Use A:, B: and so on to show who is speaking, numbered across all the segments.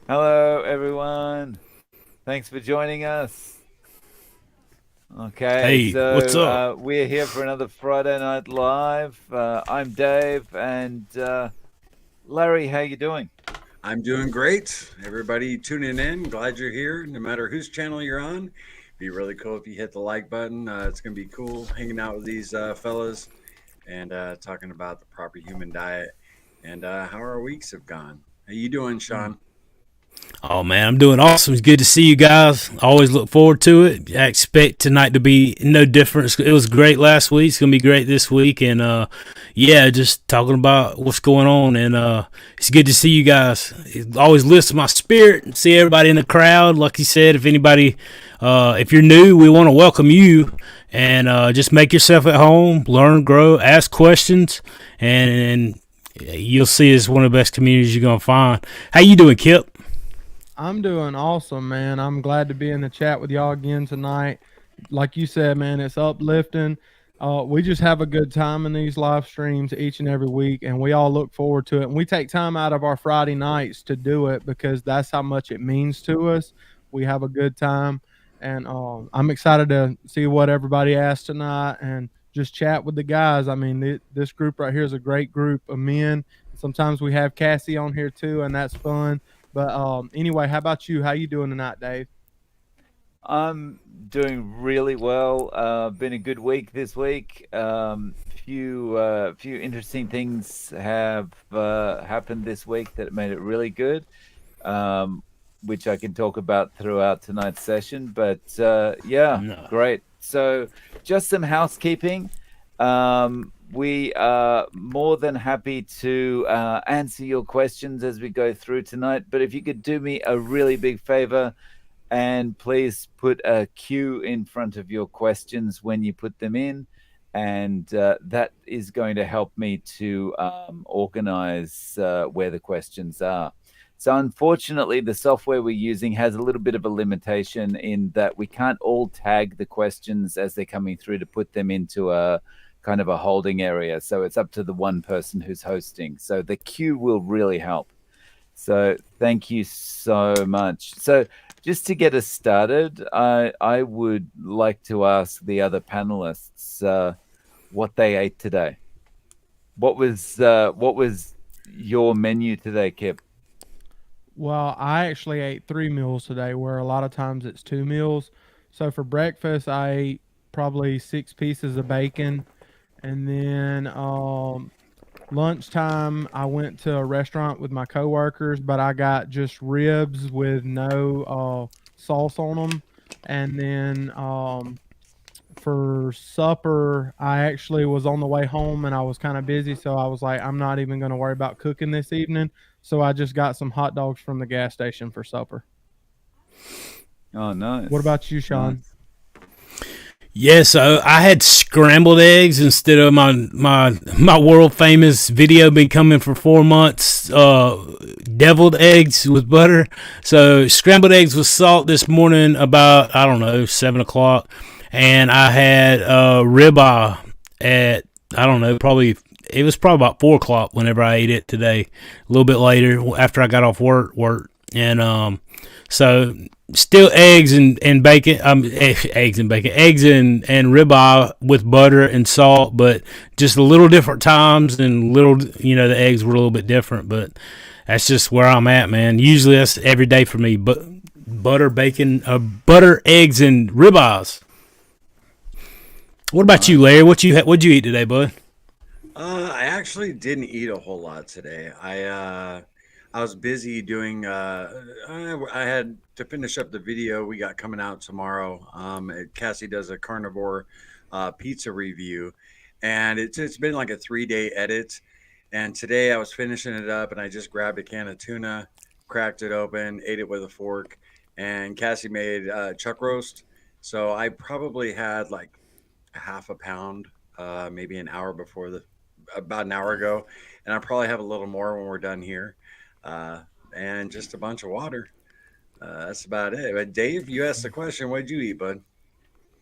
A: Hello, everyone. Thanks for joining us. Okay,
B: Hey, what's
A: so
B: up?
A: we're here for another Friday Night Live. I'm Dave and Larry. How you doing?
C: I'm doing great. Everybody tuning in, glad you're here. No matter whose channel you're on, be really cool if you hit the like button. It's gonna be cool hanging out with these fellas and talking about the proper human diet and how our weeks have gone. How you doing,
A: Mm.
C: Sean?
B: Oh man, I'm doing awesome. It's good to see you guys. Always look forward to it. I expect tonight to be no different. It was great last week. It's gonna be great this week, and yeah, just talking about what's going on, and it's good to see you guys. It always lifts my spirit and see everybody in the crowd. Like you said, if anybody, if you're new, we want to welcome you, and just make yourself at home, learn, grow, ask questions, and you'll see it's one of the best communities you're gonna find. How you doing, Kip?
D: I'm doing awesome, man. I'm glad to be in the chat with y'all again tonight. Like you said, man, it's uplifting. We just have a good time in these live streams each and every week, and we all look forward to it. And we take time out of our Friday nights to do it because that's how much it means to us. We have a good time, and I'm excited to see what everybody asks tonight and just chat with the guys. I mean, this group right here is a great group of men. Sometimes we have Cassie on here too, and that's fun. But anyway, how about you? How you doing tonight, Dave?
A: I'm doing really well. Been a good week this week. Few interesting things have happened this week that made it really good. Um, which I can talk about throughout tonight's session. But yeah,
B: No.
A: great. So, just some housekeeping. We are more than happy to answer your questions as we go through tonight. But if you could do me a really big favor and please put a Q in front of your questions when you put them in. And that is going to help me to organize where the questions are. So, unfortunately, the software we're using has a little bit of a limitation in that we can't all tag the questions as they're coming through to put them into a kind of a holding area. So, it's up to the one person who's hosting. So, the queue will really help. So, thank you so much. So, just to get us started, I would like to ask the other panelists what they ate today. What was your menu today, Kip?
D: Well, I actually ate 3 meals today, where a lot of times it's 2 meals. So for breakfast, I ate probably 6 pieces of bacon, and then lunchtime I went to a restaurant with my coworkers, but I got just ribs with no sauce on them, and then for supper, I actually was on the way home and I was kind of busy, so I was like, I'm not even going to worry about cooking this evening. So I just got some hot dogs from the gas station for supper.
A: Oh,
D: What
A: nice,
D: about you, Sean?
A: nice.
B: Yeah, so I had scrambled eggs instead of my world famous video been coming for 4 months. Deviled eggs with butter. So scrambled eggs with salt this morning about I don't know 7 o'clock, and I had ribeye at I don't know probably it was probably about 4 o'clock whenever I ate it today. A little bit later after I got off work and so still and bacon. Eggs and bacon, eggs and ribeye with butter and salt, but just a little different times and the eggs were a little bit different. But that's just where I'm at, man. Usually that's every day for me. But butter, bacon, butter, eggs, and ribeyes. What about you,
A: Nice.
B: Larry? What'd you eat today, bud?
C: I actually didn't eat a whole lot today. I was busy doing. I had to finish up the video we got coming out tomorrow. Cassie does a carnivore pizza review, and it's been like a 3 day edit. And today I was finishing it up, and I just grabbed a can of tuna, cracked it open, ate it with a fork, and Cassie made chuck roast. So I probably had like half a pound, maybe an hour before the about an hour ago, and I probably have a little more when we're done here, uh, and just a bunch of water. That's about it. But Dave, you asked the question, what did you eat, bud?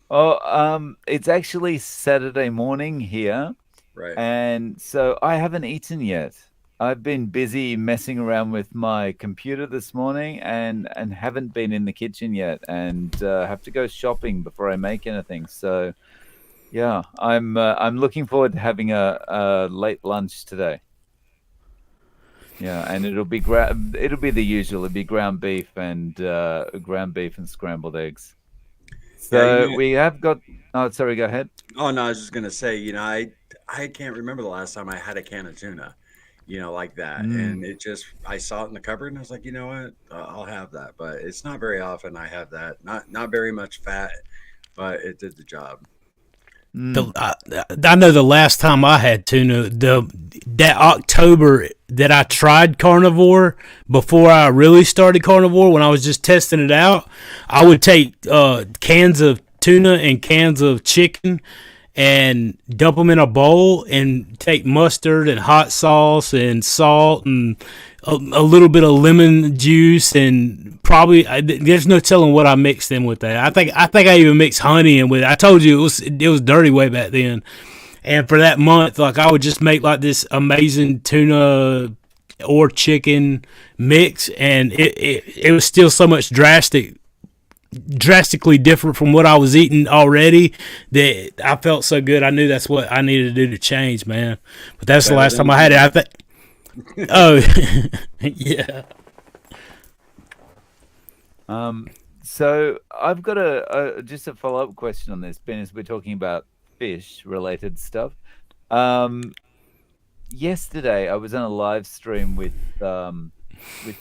A: Oh, it's actually Saturday morning here,
C: Right.
A: and so I haven't eaten yet. I've been busy messing around with my computer this morning and haven't been in the kitchen yet, and have to go shopping before I make anything. So yeah, I'm looking forward to having a late lunch today. Yeah, and it'll be the usual. It'll be ground beef and scrambled eggs.
C: Yeah,
A: So we have got. Oh, sorry. Go ahead.
C: oh no, I was just gonna say, I can't remember the last time I had a can of tuna, like that. And I saw it in the cupboard and I was like, you know what, I'll have that. But it's not very often I have that. Not very much fat, but it did the job.
B: I know the last time I had tuna, that October that I tried carnivore before I really started carnivore, when I was just testing it out, I would take cans of tuna and cans of chicken and dump them in a bowl and take mustard and hot sauce and salt and a little bit of lemon juice, and probably there's no telling what I mixed in with that. I think I even mixed honey in with it. I told you it was dirty way back then. And for that month, like, I would just make like this amazing tuna or chicken mix, and it was still so much drastically different from what I was eating already that I felt so good. I knew that's what I needed to do to change, man. But that's the last time I had it. I think. Oh, yeah.
A: So I've got just a follow-up question on this, Ben, as we're talking about fish-related stuff. Yesterday, I was on a live stream with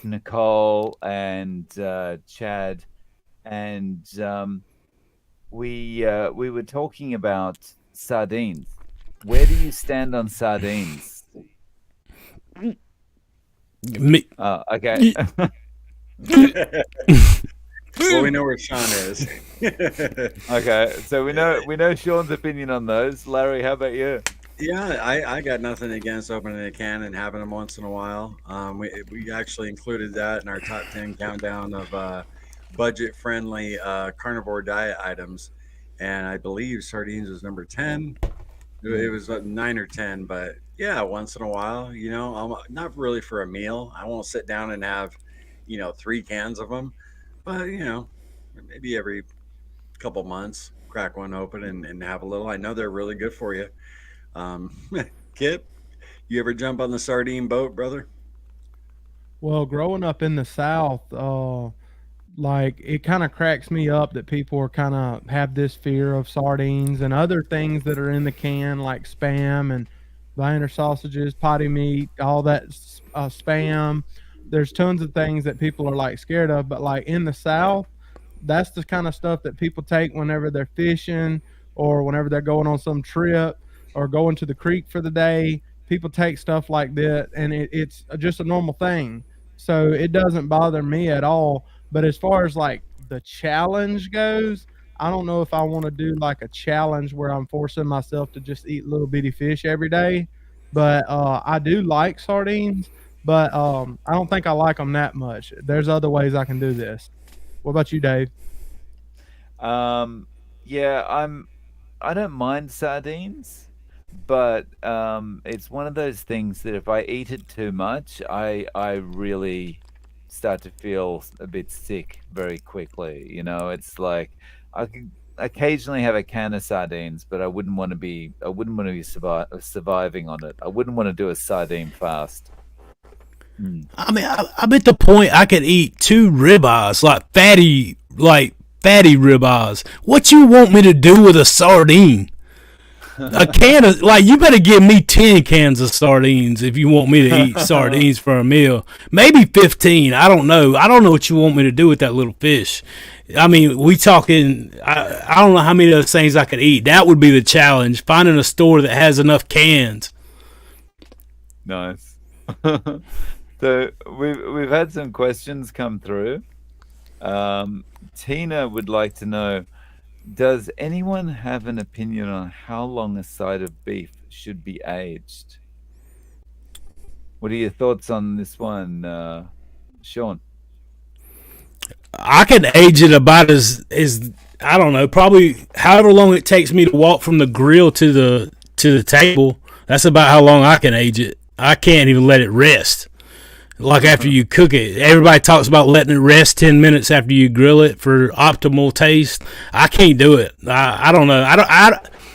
A: Nicole and Chad, and we were talking about sardines. Where do you stand on sardines?
B: Me.
A: Okay.
C: Well, we know where Sean is.
A: Okay, so we know Sean's opinion on those. Larry, how about you?
C: Yeah, I got nothing against opening a can and having them once in a while. We actually included that in our top 10 countdown of budget-friendly carnivore diet items, and I believe sardines was number 10. It was 9 or 10, but yeah, once in a while, I'm not really for a meal. I won't sit down and have, 3 cans of them, but maybe every couple months, crack one open and have a little. I know they're really good for you. Kipp, you ever jump on the sardine boat, brother?
D: Well, growing up in the South, like, it kind of cracks me up that people are kind of have this fear of sardines and other things that are in the can, like Spam and Vienna sausages, potty meat, all that Spam. There's tons of things that people are like scared of, but like in the South, that's the kind of stuff that people take whenever they're fishing or whenever they're going on some trip or going to the creek for the day. People take stuff like that, and it's just a normal thing. So it doesn't bother me at all. But as far as like the challenge goes, I don't know if I want to do like a challenge where I'm forcing myself to just eat little bitty fish every day. But I do like sardines, but I don't think I like them that much. There's other ways I can do this. What about you, Dave?
A: Yeah, I don't mind sardines, but it's one of those things that if I eat it too much, I really start to feel a bit sick very quickly. It's like I could occasionally have a can of sardines, but I wouldn't want to be surviving on it. I wouldn't want to do a sardine fast.
B: I mean, I'm at the point I could eat 2 ribeyes, like fatty ribeyes. What you want me to do with a sardine? A can of, like, you better give me 10 cans of sardines if you want me to eat sardines for a meal. Maybe 15. I don't know. I don't know what you want me to do with that little fish. I mean, we talking, I don't know how many of those things I could eat. That would be the challenge, finding a store that has enough cans.
A: Nice. So we've had some questions come through. Tina would like to know, does anyone have an opinion on how long a side of beef should be aged? What are your thoughts on this one, Shawn?
B: I can age it about as I don't know, probably however long it takes me to walk from the grill to the table. That's about how long I can age it. I can't even let it rest. Like after you cook it, everybody talks about letting it rest 10 minutes after you grill it for optimal taste. I can't do it. I don't know.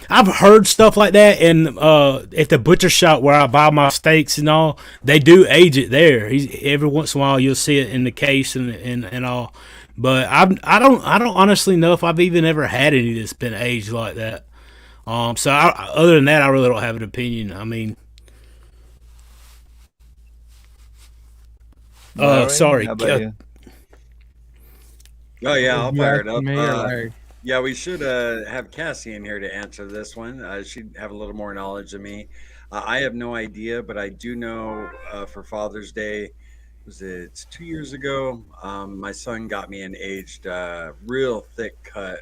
B: I've heard stuff like that, and at the butcher shop where I buy my steaks and all, they do age it there. Every once in a while you'll see it in the case and all. But I don't honestly know if I've even ever had any that's been aged like that. So other than that, I really don't have an opinion. I mean,
A: Larry,
B: sorry.
A: how about you?
C: Oh yeah, I'll
D: You
C: fire it
D: asking
C: up.
D: me or Larry?
C: Yeah, we should have Cassie in here to answer this one. She'd have a little more knowledge than me. I have no idea, but I do know for Father's Day, was it 2 years ago? My son got me an aged, real thick cut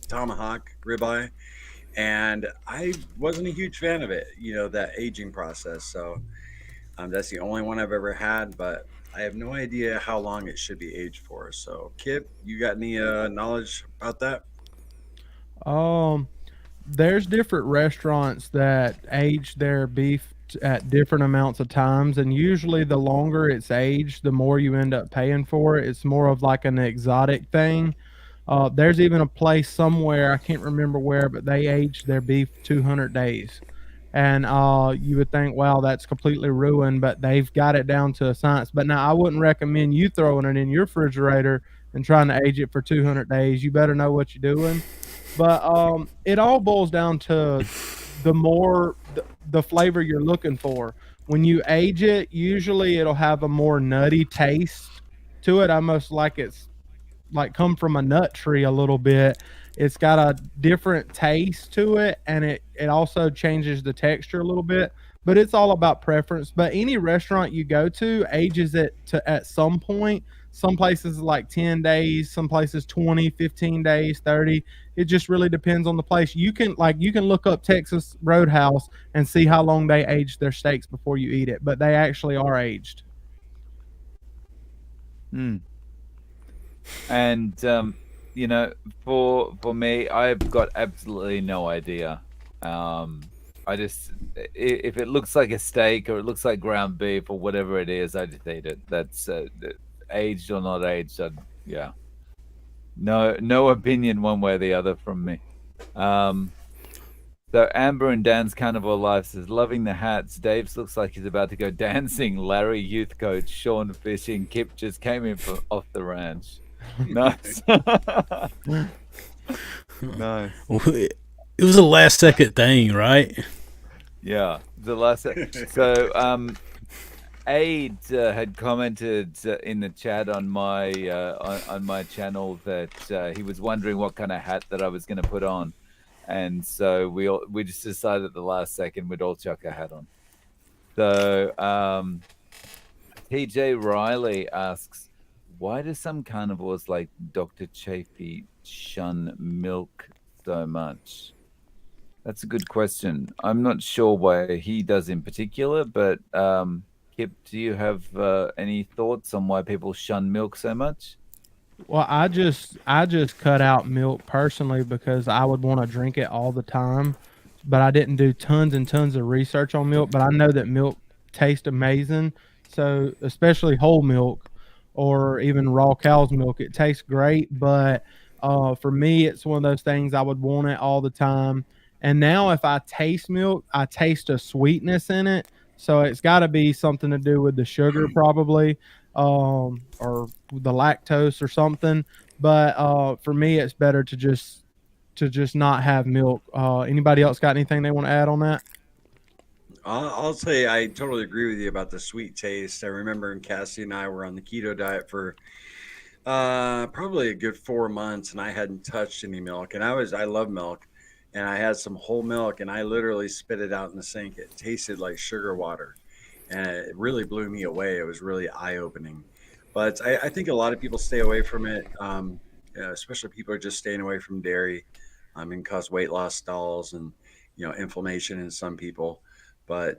C: tomahawk ribeye, and I wasn't a huge fan of it. You know, that aging process. So that's the only one I've ever had, but I have no idea how long it should be aged for. So, Kipp, you got any knowledge about that?
D: Um, there's different restaurants that age their beef at different amounts of times, and usually the longer it's aged, the more you end up paying for it. It's more of like an exotic thing. There's even a place somewhere, I can't remember where, but they aged their beef 200 days. And you would think, wow, that's completely ruined, but they've got it down to a science. But now I wouldn't recommend you throwing it in your refrigerator and trying to age it for 200 days. You better know what you're doing. But it all boils down to the flavor you're looking for. When you age it, usually it'll have a more nutty taste to it, almost like it's like come from a nut tree a little bit. It's got a different taste to it, and it also changes the texture a little bit. But it's all about preference. But any restaurant you go to ages it to at some point. Some places like 10 days, some places 20, 15 days, 30. It just really depends on the place. You can look up Texas Roadhouse and see how long they age their steaks before you eat it, but they actually are aged.
A: Hmm. And you know, for me, I've got absolutely no idea. I just if it looks like a steak or it looks like ground beef or whatever it is, I just eat it. That's aged or not aged. Yeah, no opinion one way or the other from me. Um, so Amber and Dan's Carnivore Life says, loving the hats. Dave's looks like he's about to go dancing. Larry, youth coach. Sean, fishing. Kipp just came in from off the ranch. Nice. Nice.
B: It was a last second thing, right?
A: Yeah. The last. So, Aid had commented in the chat on my channel that he was wondering what kind of hat that I was going to put on, and so we just decided at the last second we'd all chuck a hat on. So, TJ Riley asks, why do some carnivores like Dr. Chafee shun milk so much? That's a good question. I'm not sure why he does in particular, but Kipp, do you have any thoughts on why people shun milk so much?
D: Well, I just cut out milk personally because I would want to drink it all the time, but I didn't do tons and tons of research on milk. But I know that milk tastes amazing. So especially whole milk or even raw cow's milk, it tastes great. But for me, it's one of those things I would want it all the time. And now if I taste milk, I taste a sweetness in it. So it's got to be something to do with the sugar probably, or the lactose or something. But for me, it's better to just not have milk. Anybody else got anything they want to add on that?
C: I'll say I totally agree with you about the sweet taste. I remember when Cassie and I were on the keto diet for probably a good 4 months, and I hadn't touched any milk. And I love milk, and I had some whole milk, and I literally spit it out in the sink. It tasted like sugar water, and it really blew me away. It was really eye opening. But I think a lot of people stay away from it, especially people are just staying away from dairy. And cause weight loss stalls and inflammation in some people. But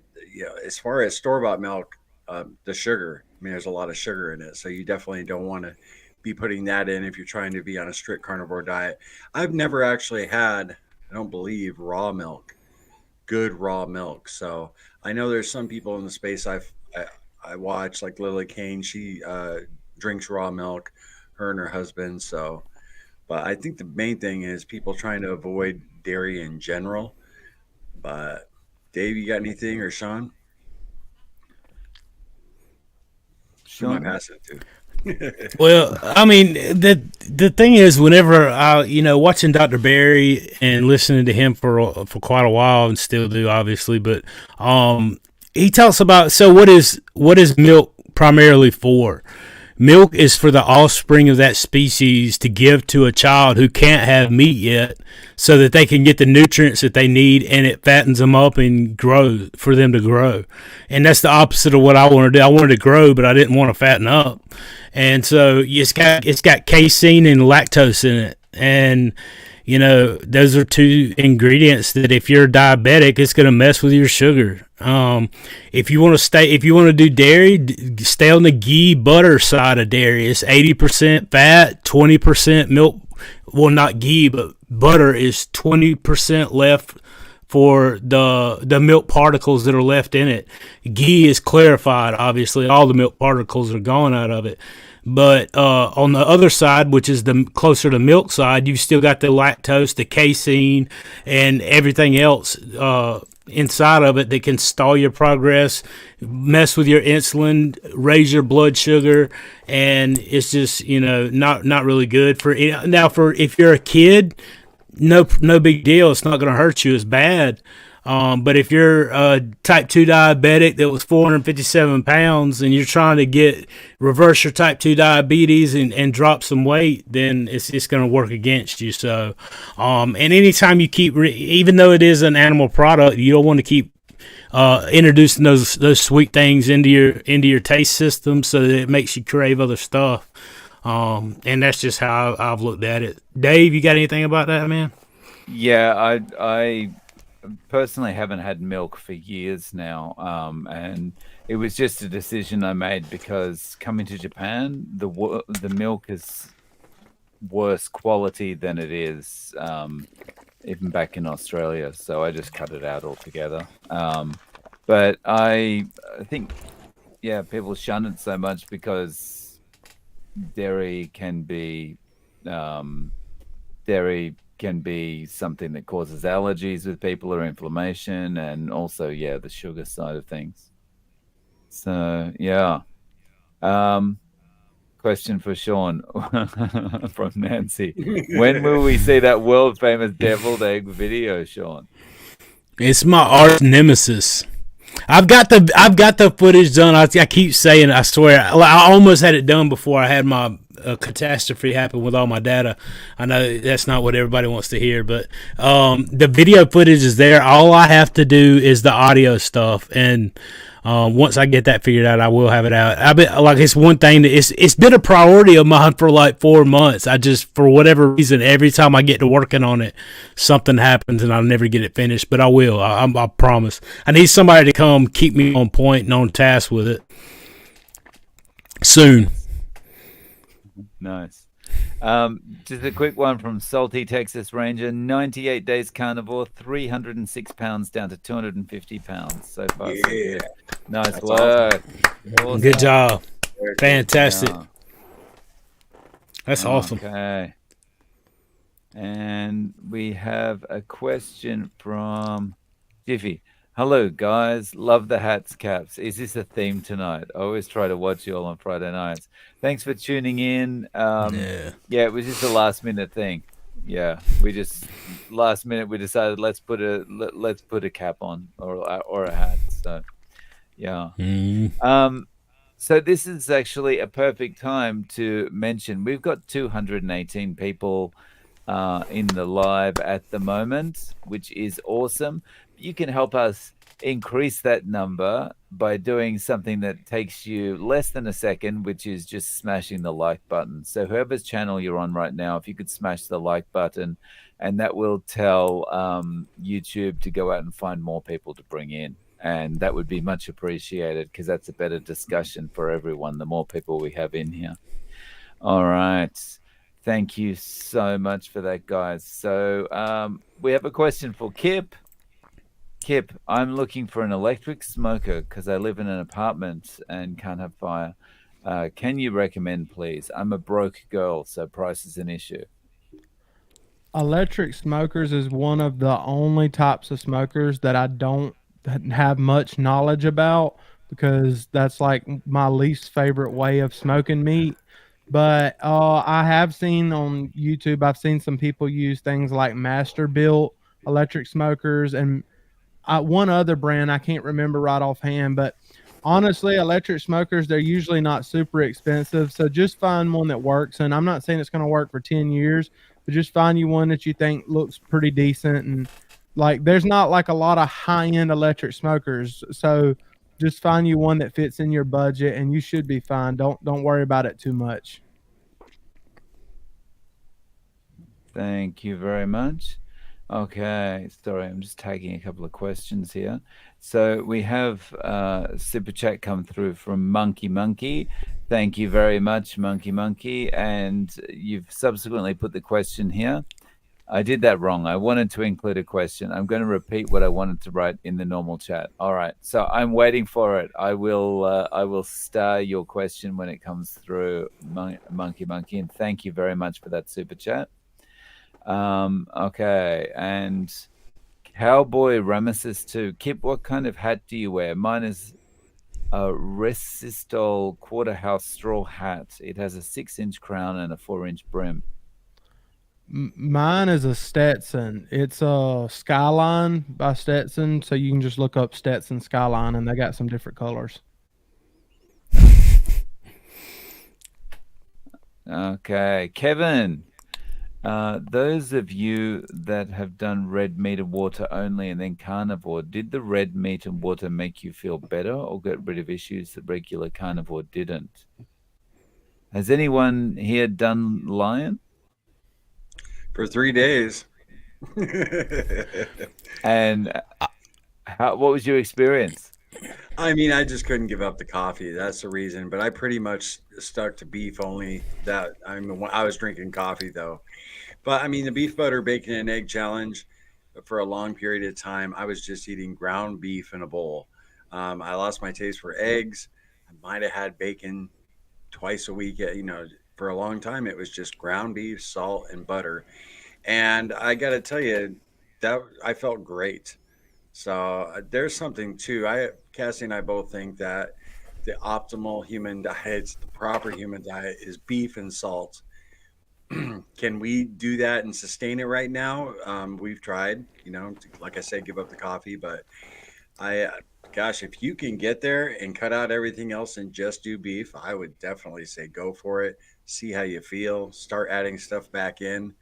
C: as far as store bought milk, the sugar, I mean, there's a lot of sugar in it, so you definitely don't want to be putting that in if you're trying to be on a strict carnivore diet. I've never actually had, I don't believe, raw milk. good raw milk. So I know there's some people in the space I watch, like Lily Kane. She drinks raw milk, her and her husband. So, but I think the main thing is people trying to avoid dairy in general. But Dave, you got anything, or Sean? Who am I
A: Sean?
C: passing it to?
B: Well, I mean, the thing is, whenever I, watching Dr. Barry and listening to him for quite a while, and still do, obviously, but he talks about, so what is milk primarily for? Milk is for the offspring of that species to give to a child who can't have meat yet, so that they can get the nutrients that they need, and it fattens them up and grow for them to grow. And that's the opposite of what I wanted to do. I wanted to grow, but I didn't want to fatten up. And so it's got casein and lactose in it, and those are two ingredients that if you're diabetic, it's going to mess with your sugar. If you want to do dairy, stay on the ghee butter side of dairy. It's 80% fat, 20% milk. Well, not ghee, but butter is 20% left for the milk particles that are left in it. Ghee is clarified, obviously. All the milk particles are gone out of it. But on the other side, which is the closer to milk side, you've still got the lactose, the casein, and everything else inside of it that can stall your progress, mess with your insulin, raise your blood sugar, and it's just not really good for. Now, for if you're a kid, no big deal. It's not going to hurt you as bad. But if you're a type 2 diabetic that was 457 pounds and you're trying to reverse your type 2 diabetes and drop some weight, then it's going to work against you. So, and anytime you keep, even though it is an animal product, you don't want to keep introducing those sweet things into your taste system so that it makes you crave other stuff. And that's just how I've looked at it. Dave, you got anything about that, man?
A: Yeah, I personally haven't had milk for years now, and it was just a decision I made because coming to Japan, the milk is worse quality than it is even back in Australia, so I just cut it out altogether. But I think, yeah, people shun it so much because dairy can be something that causes allergies with people or inflammation, and also, yeah, the sugar side of things. So, yeah. Question for Sean from Nancy. When will we see that world famous deviled egg video, Sean?
B: It's my arch nemesis. I've got the footage done. I keep saying it, I swear. I almost had it done before I had my catastrophe happen with all my data. I know that's not what everybody wants to hear, but the video footage is there. All I have to do is the audio stuff, and once I get that figured out, I will have it out. It's one thing that it's been a priority of mine for like 4 months. I just, for whatever reason, every time I get to working on it, something happens and I never get it finished. But I will. I promise. I need somebody to come keep me on point and on task with it soon.
A: Nice. Just a quick one from Salty Texas Ranger. 98 days carnivore, 306 pounds down to 250 pounds so far.
C: Yeah.
A: Nice
C: That's
A: work. Awesome.
B: Good job. Fantastic.
A: Yeah.
B: That's awesome.
A: Okay. And we have a question from Jiffy. Hello, guys. Love the hats, caps. Is this a theme tonight? I always try to watch you all on Friday nights. Thanks for tuning in. Yeah, it was just a last minute thing. Yeah, we just last minute we decided let's put a cap on or a hat. So, yeah. So this is actually a perfect time to mention we've got 218 people in the live at the moment, which is awesome. You can help us increase that number by doing something that takes you less than a second, which is just smashing the like button. So whoever's channel you're on right now, if you could smash the like button, and that will tell YouTube to go out and find more people to bring in. And that would be much appreciated because that's a better discussion for everyone, the more people we have in here. All right. Thank you so much for that, guys. So we have a question for Kipp. Kipp, I'm looking for an electric smoker because I live in an apartment and can't have fire. Can you recommend, please? I'm a broke girl, so price is an issue.
D: Electric smokers is one of the only types of smokers that I don't have much knowledge about, because that's like my least favorite way of smoking meat. But I have seen on YouTube, I've seen some people use things like Master Built electric smokers, and one other brand I can't remember right offhand. But honestly, electric smokers, they're usually not super expensive. So just find one that works. And I'm not saying it's going to work for 10 years, but just find you one that you think looks pretty decent. And like, there's not like a lot of high end electric smokers. So just find you one that fits in your budget and you should be fine. Don't worry about it too much.
A: Thank you very much. Okay, sorry, I'm just taking a couple of questions here. So we have super chat come through from Monkey Monkey. Thank you very much, Monkey Monkey. And you've subsequently put the question here. I did that wrong. I wanted to include a question. I'm going to repeat what I wanted to write in the normal chat. All right, so I'm waiting for it. I will star your question when it comes through, Monkey Monkey. And thank you very much for that super chat. Okay, and Cowboy Rameses 2. Kipp, what kind of hat do you wear? Mine is a Resistol quarter-house straw hat. It has a 6-inch crown and a 4-inch brim.
D: Mine is a Stetson. It's a Skyline by Stetson, so you can just look up Stetson Skyline, and they got some different colors.
A: Okay, Kevin. Those of you that have done red meat and water only and then carnivore, did the red meat and water make you feel better or get rid of issues that regular carnivore didn't? Has anyone here done lion?
C: For 3 days.
A: And what was your experience?
C: I mean, I just couldn't give up the coffee. That's the reason. But I pretty much stuck to beef only. I was drinking coffee though. But I mean, the beef butter, bacon, and egg challenge, for a long period of time, I was just eating ground beef in a bowl. I lost my taste for eggs. I might have had bacon twice a week. For a long time, it was just ground beef, salt, and butter. And I got to tell you, that I felt great. So there's something too. Cassie and I both think that the optimal human diet, the proper human diet, is beef and salt. Can we do that and sustain it right now? We've tried, like I said, give up the coffee, but gosh, if you can get there and cut out everything else and just do beef, I would definitely say go for it. See how you feel. Start adding stuff back in,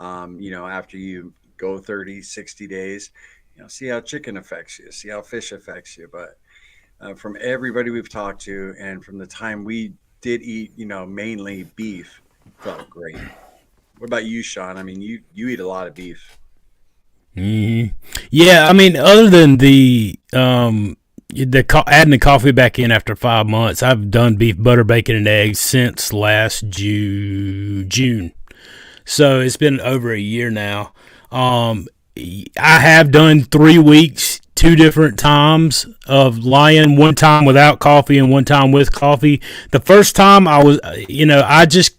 C: after you go 30, 60 days, see how chicken affects you, see how fish affects you. But from everybody we've talked to and from the time we did eat, mainly beef, felt great. What about you, Shawn? I mean, you eat a lot of beef.
B: Mm-hmm. Yeah, I mean, other than the adding the coffee back in after 5 months, I've done beef, butter, bacon, and eggs since last June. So it's been over a year now. I have done 3 weeks, 2 different times of lion, one time without coffee and one time with coffee. The first time I was, I just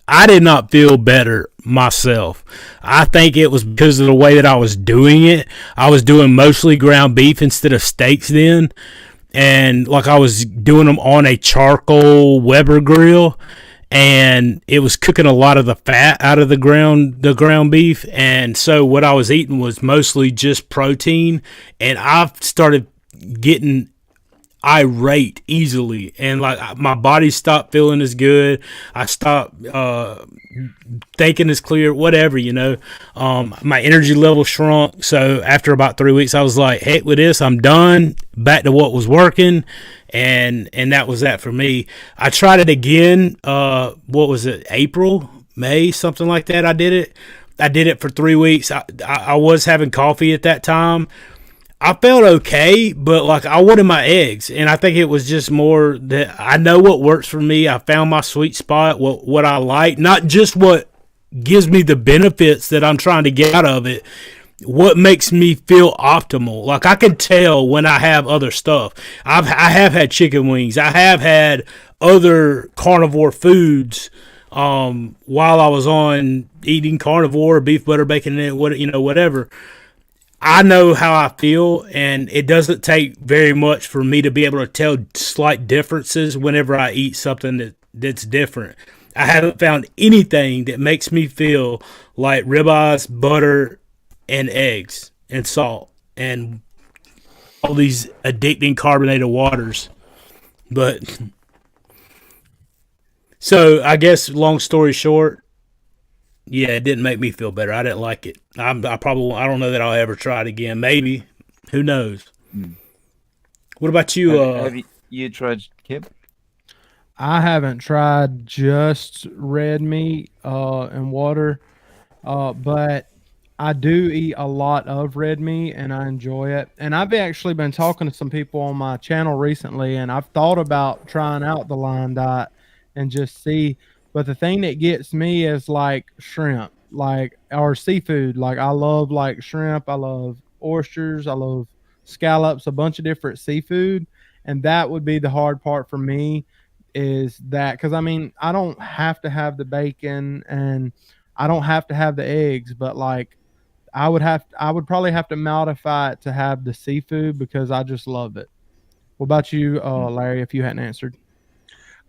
B: I did not feel better myself. I think it was because of the way that I was doing it. I was doing mostly ground beef instead of steaks then. And like I was doing them on a charcoal Weber grill. And it was cooking a lot of the fat out of the ground beef. And so what I was eating was mostly just protein. And I've started getting irate easily, and like my body stopped feeling as good. I stopped thinking as clear, whatever, my energy level shrunk. So after about 3 weeks, I was like, heck with this, I'm done, back to what was working. And that was that for me. I tried it again. What was it? April, May, something like that. I did it for 3 weeks. I was having coffee at that time. I felt okay, but like I wanted my eggs, and I think it was just more that I know what works for me. I found my sweet spot, what I like, not just what gives me the benefits that I'm trying to get out of it. what makes me feel optimal. Like I can tell when I have other stuff. I have had chicken wings. I have had other carnivore foods while I was on eating carnivore, beef, butter, bacon, and whatever. I know how I feel, and it doesn't take very much for me to be able to tell slight differences whenever I eat something that's different. I haven't found anything that makes me feel like ribeyes, butter, and eggs, and salt, and all these addicting carbonated waters. But, so I guess long story short, yeah, it didn't make me feel better. I didn't like it. I don't know that I'll ever try it again. Maybe. Who knows? What about you?
A: Have you tried Kipp?
D: I haven't tried just red meat and water, but I do eat a lot of red meat and I enjoy it. And I've actually been talking to some people on my channel recently, and I've thought about trying out the Lion Diet and just see. But the thing that gets me is like shrimp, or seafood. Like I love like shrimp, I love oysters, I love scallops, a bunch of different seafood, and that would be the hard part for me. Is that because I mean I don't have to have the bacon and I don't have to have the eggs, but like I would probably have to modify it to have the seafood because I just love it. What about you, Larry? If you hadn't answered.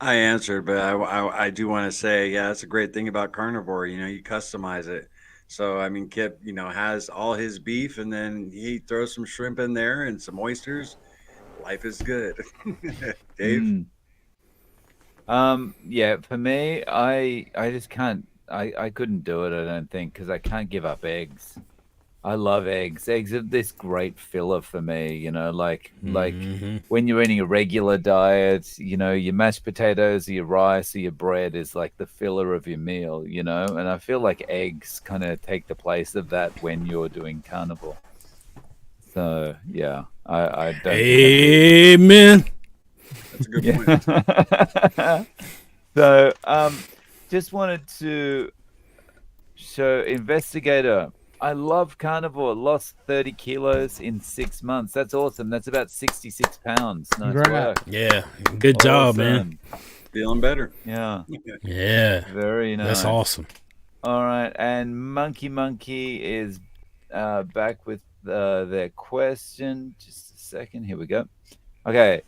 C: I answered, but I do want to say, yeah, that's a great thing about carnivore. You customize it. So, I mean, Kip, has all his beef and then he throws some shrimp in there and some oysters. Life is good. Dave?
A: Yeah, for me, I just can't. I couldn't do it. I don't think because I can't give up eggs. I love eggs. Eggs are this great filler for me. Like when you're eating a regular diet, your mashed potatoes, or your rice, or your bread is like the filler of your meal. And I feel like eggs kind of take the place of that when you're doing carnivore. So yeah, I don't.
B: Amen.
C: That's a good point.
A: So just wanted to show Investigator. I love carnivore. Lost 30 kilos in 6 months. That's awesome. That's about 66 pounds. Nice work.
B: Yeah, good job, man.
C: Feeling better.
A: Yeah.
B: Yeah,
A: Very nice.
B: that's awesome.
A: All right, and Monkey is back with their question. Just a second. Here we go. Okay.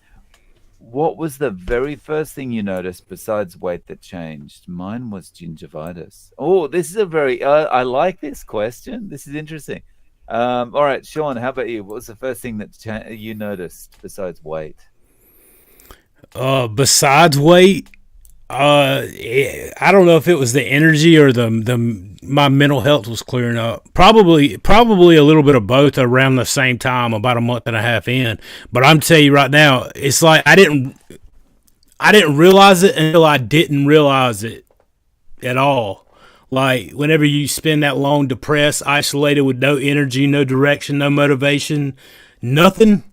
A: What was the very first thing you noticed besides weight that changed? Mine was gingivitis. Oh, this is a very, I like this question. This is interesting. All right, Shawn, how about you? What was the first thing that you noticed besides weight?
B: Besides weight, I don't know if it was the energy or my mental health was clearing up. Probably a little bit of both around the same time, about a month and a half in. But I'm telling you right now, it's like I didn't realize it until I didn't realize it at all. Like whenever you spend that long depressed, isolated with no energy, no direction, no motivation, nothing.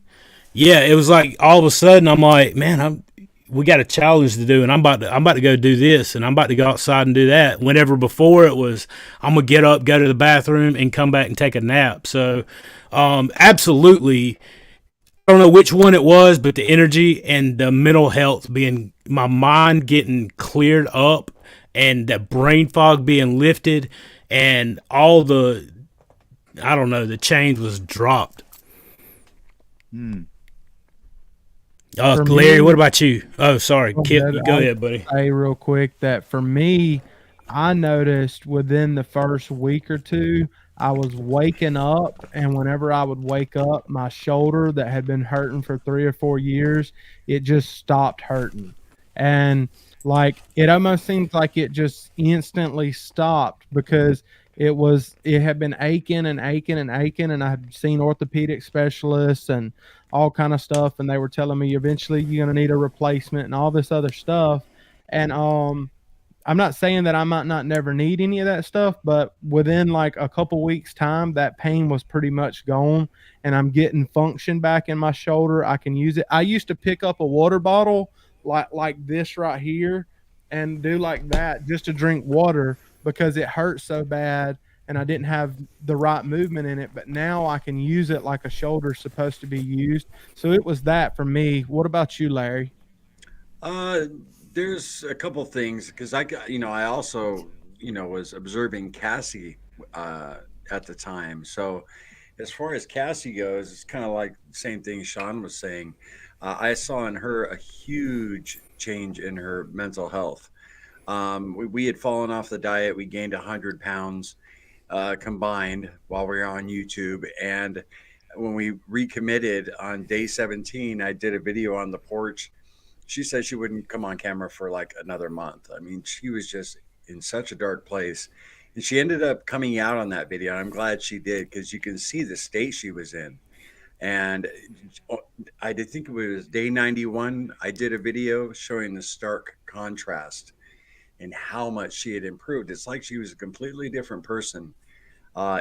B: Yeah, it was like all of a sudden I'm like, man, we got a challenge to do, and I'm about to go do this, and I'm about to go outside and do that. Whenever before it was, I'm gonna get up, go to the bathroom, and come back and take a nap. So, absolutely, I don't know which one it was, but the energy and the mental health my mind getting cleared up, and the brain fog being lifted, and all the change was dropped. Larry, what about you? Oh, sorry. Kipp, go ahead, buddy.
D: Say real quick that for me, I noticed within the first week or two, I was waking up, and whenever I would wake up, my shoulder that had been hurting for 3 or 4 years, it just stopped hurting. And like it almost seems like it just instantly stopped because it had been aching and aching and aching, and I had seen orthopedic specialists and all kind of stuff, and they were telling me eventually you're going to need a replacement and all this other stuff. And I'm not saying that I might not never need any of that stuff, but within like a couple weeks time, that pain was pretty much gone, and I'm getting function back in my shoulder. I can use it. I used to pick up a water bottle like this right here and do like that just to drink water because it hurt so bad. and I didn't have the right movement in it, but now I can use it like a shoulder's supposed to be used. So it was that for me. What about you, Larry?
C: Uh, there's a couple things because I got, I also, was observing Cassie uh, at the time. So as far as Cassie goes, it's kind of like the same thing Shawn was saying. I saw in her a huge change in her mental health. We had fallen off the diet. We gained 100 pounds combined while we were on YouTube. And when we recommitted on day 17, I did a video on the porch. She said she wouldn't come on camera for like another month. I mean, she was just in such a dark place. And she ended up coming out on that video. And I'm glad she did because you can see the state she was in. And I did think it was day 91. I did a video showing the stark contrast and how much she had improved. It's like she was a completely different person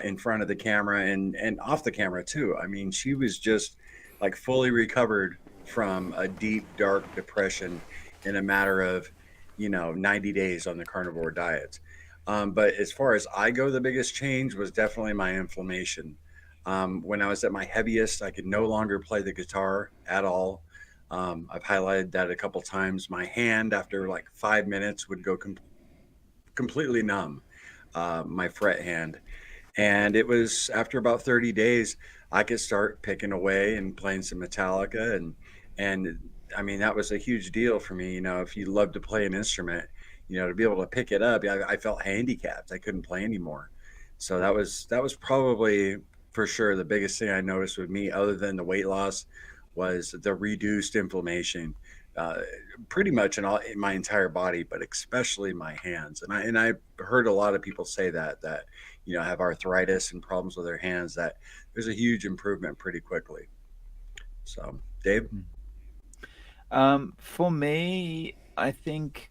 C: in front of the camera and off the camera too. I mean, she was just like fully recovered from a deep, dark depression in a matter of 90 days on the carnivore diet. But as far as I go, the biggest change was definitely my inflammation. When I was at my heaviest, I could no longer play the guitar at all. I've highlighted that a couple times. My hand, after like 5 minutes, would go completely numb, my fret hand. And it was after about 30 days, I could start picking away and playing some Metallica. And I mean, that was a huge deal for me. If you love to play an instrument, to be able to pick it up, I felt handicapped. I couldn't play anymore. So that was probably for sure the biggest thing I noticed with me, other than the weight loss, was the reduced inflammation. Uh, Pretty much in my entire body, but especially my hands. And I heard a lot of people say that have arthritis and problems with their hands, that there's a huge improvement pretty quickly. So, Dave.
A: For me, I think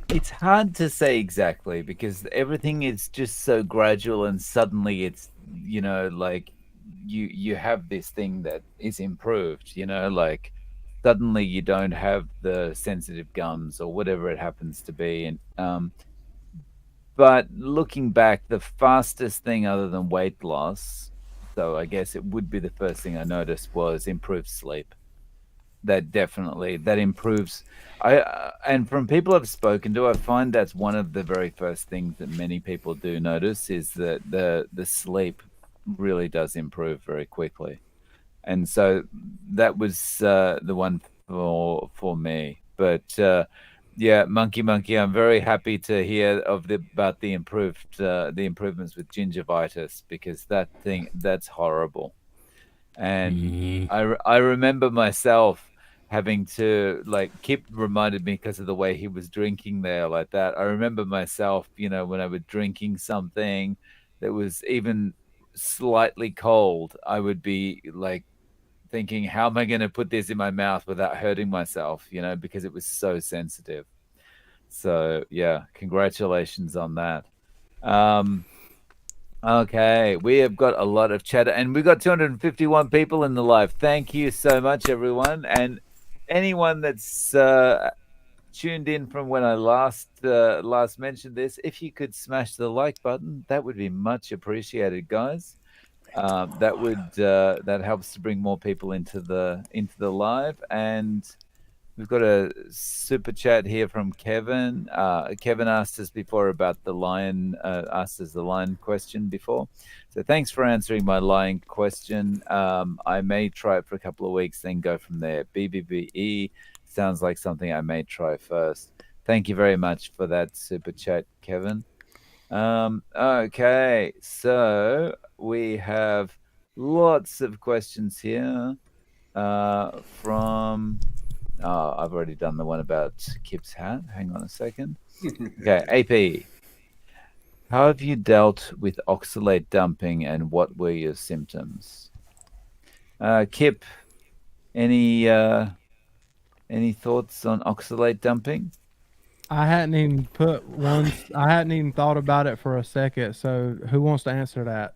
A: it's hard to say exactly because everything is just so gradual and suddenly it's, like you have this thing that is improved, like suddenly you don't have the sensitive gums or whatever it happens to be. And but looking back, the fastest thing other than weight loss, so I guess it would be the first thing I noticed, was improved sleep. That definitely that improves. And from people I've spoken to, I find that's one of the very first things that many people do notice is that the sleep really does improve very quickly. And so that was the one for me. But yeah, monkey, I'm very happy to hear about the improvements with gingivitis, because that's horrible. And I remember myself having to, like, Kip reminded me because of the way he was drinking there like that. I remember myself, when I was drinking something that was even slightly cold, I would be like thinking, how am I going to put this in my mouth without hurting myself, because it was so sensitive. So yeah, congratulations on that. Um, Okay, we have got a lot of chatter, and we've got 251 people in the live. Thank you so much, everyone, and anyone that's tuned in from when I last mentioned this. If you could smash the like button, that would be much appreciated, guys. That helps to bring more people into the live. And we've got a super chat here from Kevin. Kevin asked us before about the lion, asked us the lion question before. So thanks for answering my lion question. I may try it for a couple of weeks, then go from there. BBBE sounds like something I may try first. Thank you very much for that super chat, Kevin. Okay, so we have lots of questions here from... Oh, I've already done the one about Kip's hat. Hang on a second. Okay, AP. How have you dealt with oxalate dumping, and what were your symptoms? Kip, any thoughts on oxalate dumping?
D: I hadn't even thought about it for a second. So who wants to answer that?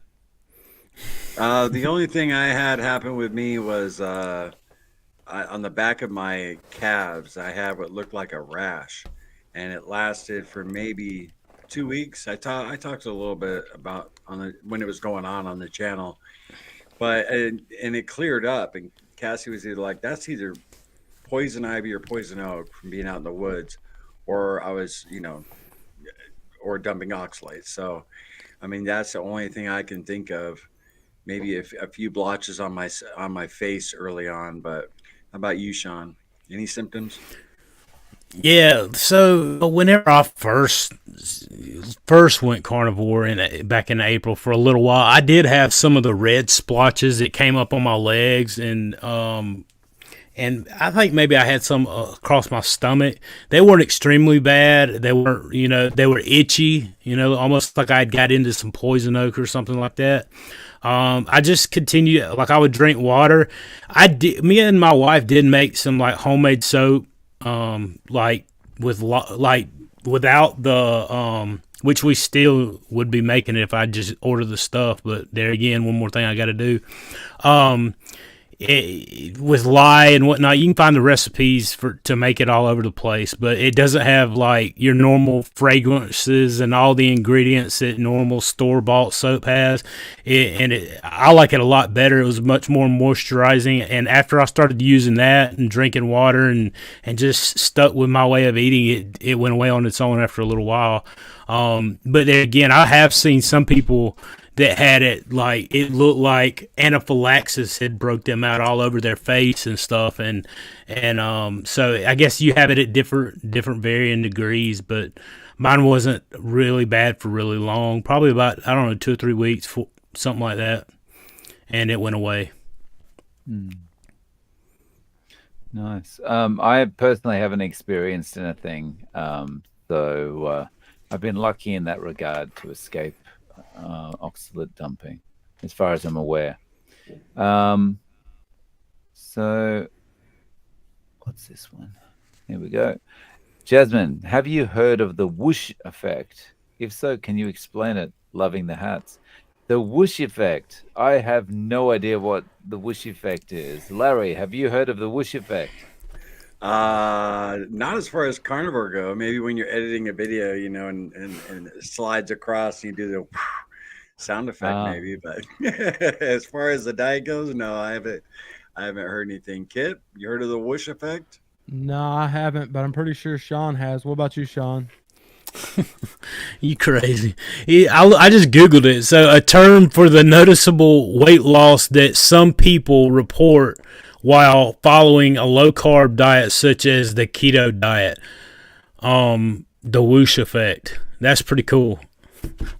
C: The only thing I had happen with me was on the back of my calves, I had what looked like a rash, and it lasted for maybe 2 weeks. I talked a little bit about when it was going on the channel, but and it cleared up. And Cassie was either like, "That's either poison ivy or poison oak from being out in the woods," or I was, or dumping oxalates. So, I mean, that's the only thing I can think of. Maybe a few blotches on my face early on. But how about you, Shawn? Any symptoms?
B: Yeah, so whenever I first went carnivore back in April for a little while, I did have some of the red splotches that came up on my legs, and I think maybe I had some across my stomach. They weren't extremely bad. They weren't, they were itchy, almost like I'd got into some poison oak or something like that. I just continued, like I would drink water. Me and my wife did make some like homemade soap, like without the, which we still would be making it if I just order the stuff. But there again, one more thing I got to do. With lye and whatnot, you can find the recipes to make it all over the place, but it doesn't have like your normal fragrances and all the ingredients that normal store-bought soap has. I like it a lot better. It was much more moisturizing, and after I started using that and drinking water and just stuck with my way of eating, it went away on its own after a little while. But again, I have seen some people that had it, like it looked like anaphylaxis had broke them out all over their face and stuff, and so I guess you have it at different varying degrees, but mine wasn't really bad for really long, probably about 2 or 3 weeks, something like that, and it went away.
A: Nice. I personally haven't experienced anything, so I've been lucky in that regard to escape oxalate dumping, as far as I'm aware. So what's this one? Here we go. Jasmine, have you heard of the whoosh effect? If so, can you explain it? Loving the hats. The whoosh effect. I have no idea what the whoosh effect is. Larry, have you heard of the whoosh effect?
C: Not as far as carnivore go. Maybe when you're editing a video, and it slides across, and you do the sound effect, maybe. But as far as the diet goes, no, I haven't heard anything. Kip, you heard of the whoosh effect?
D: No, I haven't, but I'm pretty sure Shawn has. What about you, Shawn?
B: You crazy. I just Googled it. So a term for the noticeable weight loss that some people report while following a low-carb diet such as the keto diet. The whoosh effect. That's pretty cool.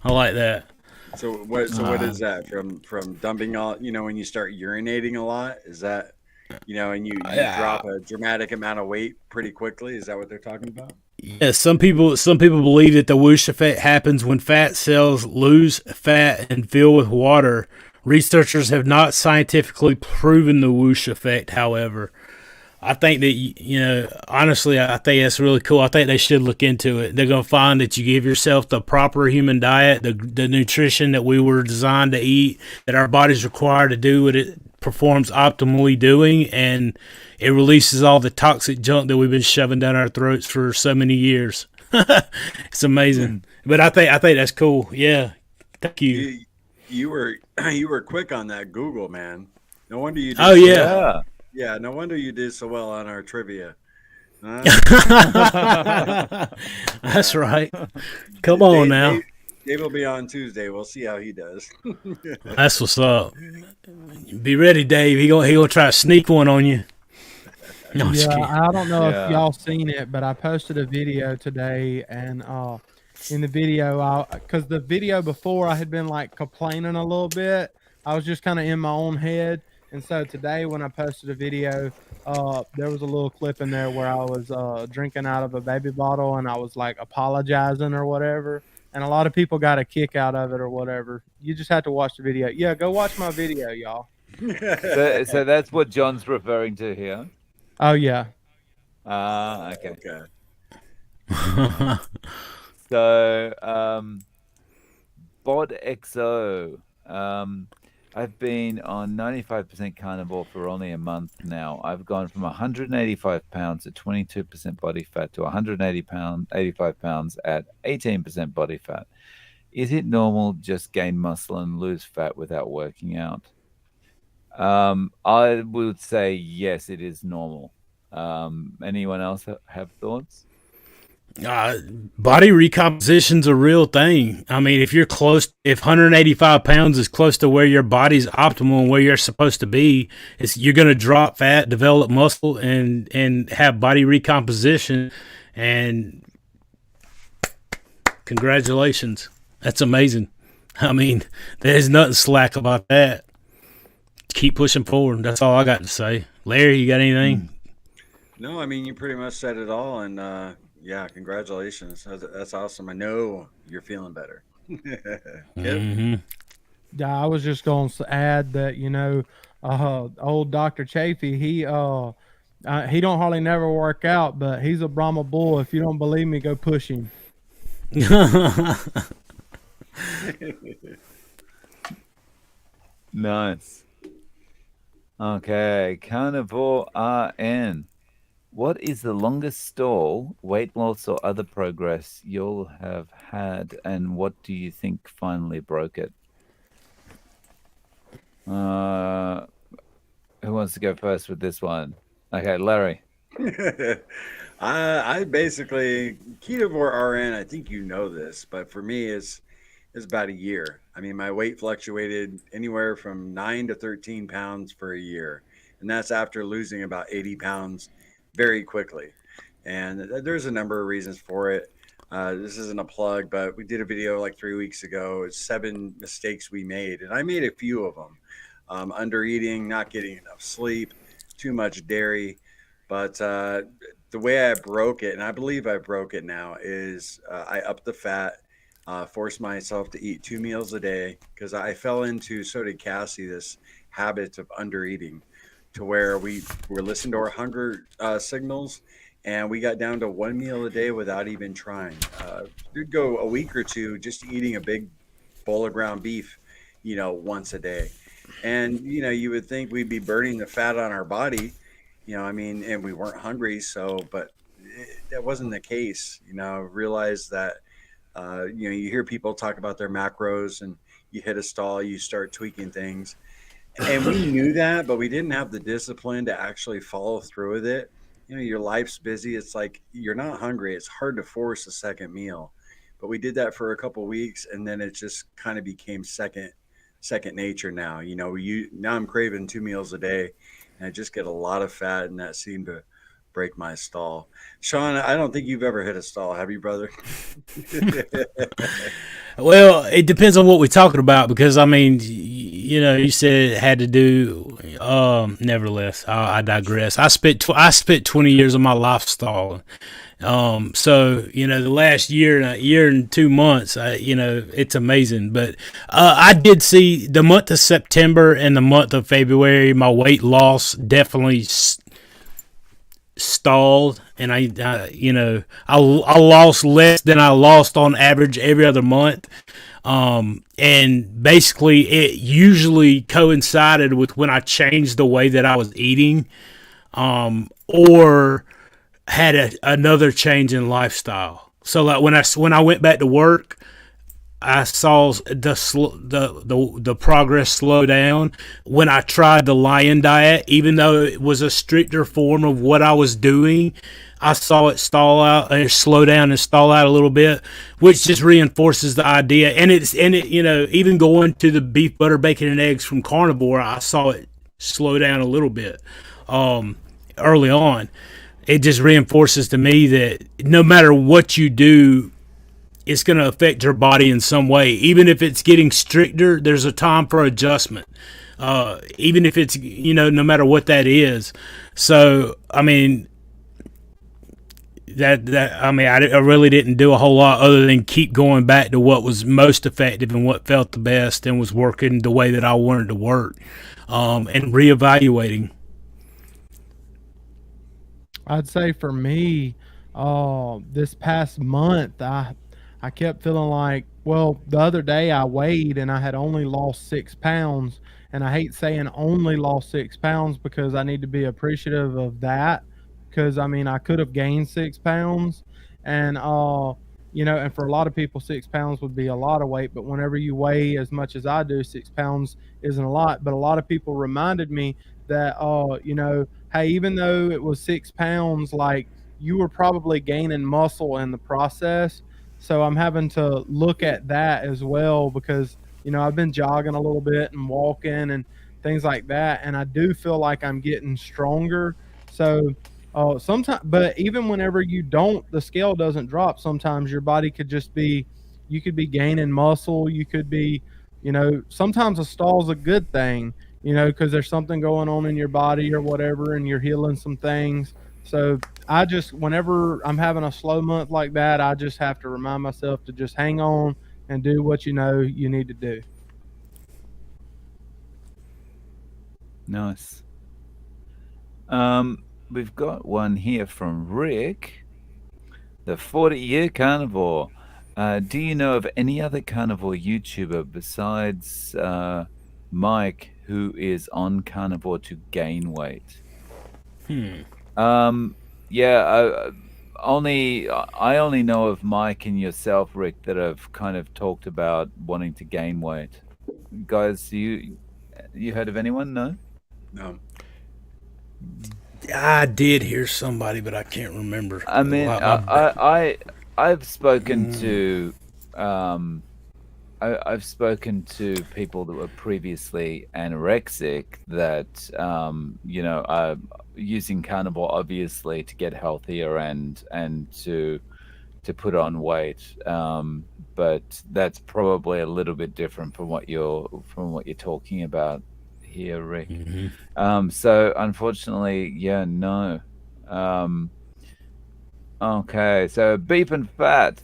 B: I like that.
C: So what is that? From dumping all, when you start urinating a lot? Is that, and you drop a dramatic amount of weight pretty quickly? Is that what they're talking about?
B: Yeah, some people believe that the whoosh effect happens when fat cells lose fat and fill with water. Researchers have not scientifically proven the whoosh effect, however. I think that, honestly, I think that's really cool. I think they should look into it. They're going to find that you give yourself the proper human diet, the nutrition that we were designed to eat, that our body's required to do what it performs optimally doing, and it releases all the toxic junk that we've been shoving down our throats for so many years. It's amazing. But I think that's cool. Yeah. Thank you.
C: You were quick on that Google, man. No wonder you did.
B: Oh, yeah.
C: Yeah, no wonder you did so well on our trivia.
B: That's right. Come on now.
C: Dave will be on Tuesday. We'll see how he does.
B: That's what's up. Be ready, Dave. He gonna try to sneak one on you. No,
D: I don't know if y'all seen it, but I posted a video today, and in the video, because the video before I had been like complaining a little bit, I was just kind of in my own head. And so today when I posted a video, there was a little clip in there where I was drinking out of a baby bottle, and I was like apologizing or whatever. And a lot of people got a kick out of it or whatever. You just have to watch the video. Yeah, go watch my video, y'all.
A: So that's what John's referring to here.
D: Oh, yeah.
A: Okay. So, BodXO. I've been on 95% carnivore for only a month now. I've gone from 185 pounds at 22% body fat to 85 pounds at 18% body fat. Is it normal just gain muscle and lose fat without working out? I would say yes, it is normal. Anyone else have thoughts?
B: Body recomposition's a real thing. I mean, if 185 pounds is close to where your body's optimal and where you're supposed to be, you're going to drop fat, develop muscle, and have body recomposition. And congratulations, that's amazing. I mean, there's nothing slack about that. Keep pushing forward. That's all I got to say. Larry, you got anything?
C: No, I mean, you pretty much said it all. And yeah, congratulations. That's awesome. I know you're feeling better. Yep.
D: Yeah, I was just going to add that, you know, old Dr. Chafee, he don't hardly never work out, but he's a Brahma bull. If you don't believe me, go push him.
A: Nice. Okay, Carnivore RN. What is the longest stall, weight loss, or other progress you'll have had, and what do you think finally broke it? Who wants to go first with this one? Okay, Larry.
C: I basically Ketovore RN. I think you know this, but for me, it's about a year. I mean, my weight fluctuated anywhere from 9 to 13 pounds for a year, and that's after losing about 80 pounds very quickly. And there's a number of reasons for it. This isn't a plug, but we did a video like 3 weeks ago. It's 7 mistakes we made, and I made a few of them. Under eating, not getting enough sleep, too much dairy. But the way I broke it, and I believe I broke it now, is I upped the fat, forced myself to eat 2 meals a day because I fell into, so did Cassie, this habit of under eating to where we were listening to our hunger signals, and we got down to 1 meal a day without even trying. We'd go a week or two just eating a big bowl of ground beef, once a day. And, you would think we'd be burning the fat on our body, I mean, and we weren't hungry. So, but that wasn't the case. Realize that, you hear people talk about their macros and you hit a stall, you start tweaking things. And we knew that, but we didn't have the discipline to actually follow through with it. Your life's busy. It's like you're not hungry. It's hard to force a second meal. But we did that for a couple weeks, and then it just kind of became second nature now. Now I'm craving 2 meals a day, and I just get a lot of fat, and that seemed to break my stall. Shawn, I don't think you've ever hit a stall, have you, brother?
B: Well, it depends on what we're talking about because I mean, you said it had to do. Nevertheless, I digress. I spent 20 years of my life stalling. So the last year and 2 months, it's amazing. But I did see the month of September and the month of February, my weight loss definitely stalled, and I lost less than I lost on average every other month. And basically it usually coincided with when I changed the way that I was eating, or had another change in lifestyle. So like when I went back to work, I saw the progress slow down. When I tried the Lion Diet, even though it was a stricter form of what I was doing, I saw it stall out and slow down and stall out a little bit, which just reinforces the idea. And even going to the beef, butter, bacon, and eggs from Carnivore, I saw it slow down a little bit early on. It just reinforces to me that no matter what you do, it's going to affect your body in some way. Even if it's getting stricter, there's a time for adjustment. Even if it's, no matter what that is. So, I mean, I really didn't do a whole lot other than keep going back to what was most effective and what felt the best and was working the way that I wanted to work, and reevaluating.
D: I'd say for me, this past month, I kept feeling like Well, the other day I weighed and I had only lost 6 pounds. And I hate saying only lost 6 pounds because I need to be appreciative of that. Because I mean, I could have gained 6 pounds. And, and for a lot of people, 6 pounds would be a lot of weight. But whenever you weigh as much as I do, 6 pounds isn't a lot. But a lot of people reminded me that, hey, even though it was 6 pounds, like you were probably gaining muscle in the process. So I'm having to look at that as well because, I've been jogging a little bit and walking and things like that. And I do feel like I'm getting stronger. So sometimes, but even whenever you don't, the scale doesn't drop. Sometimes your body could just be, you could be gaining muscle. You could be, sometimes a stall is a good thing, because there's something going on in your body or whatever, and you're healing some things. So I just, whenever I'm having a slow month like that, I just have to remind myself to just hang on and do what you need to do.
A: Nice. We've got one here from Rick, the 40-year carnivore. Do you know of any other carnivore YouTuber besides Mike who is on carnivore to gain weight? Yeah, I only know of Mike and yourself, Rick, that have kind of talked about wanting to gain weight. Guys, you heard of anyone? No?
C: No.
B: I did hear somebody, but I can't remember.
A: I mean, I've spoken to I've spoken to people that were previously anorexic that are using carnivore obviously to get healthier and to put on weight. But that's probably a little bit different from what you're talking about here, Rick. So unfortunately, yeah, no. Okay, so Beep and Fat.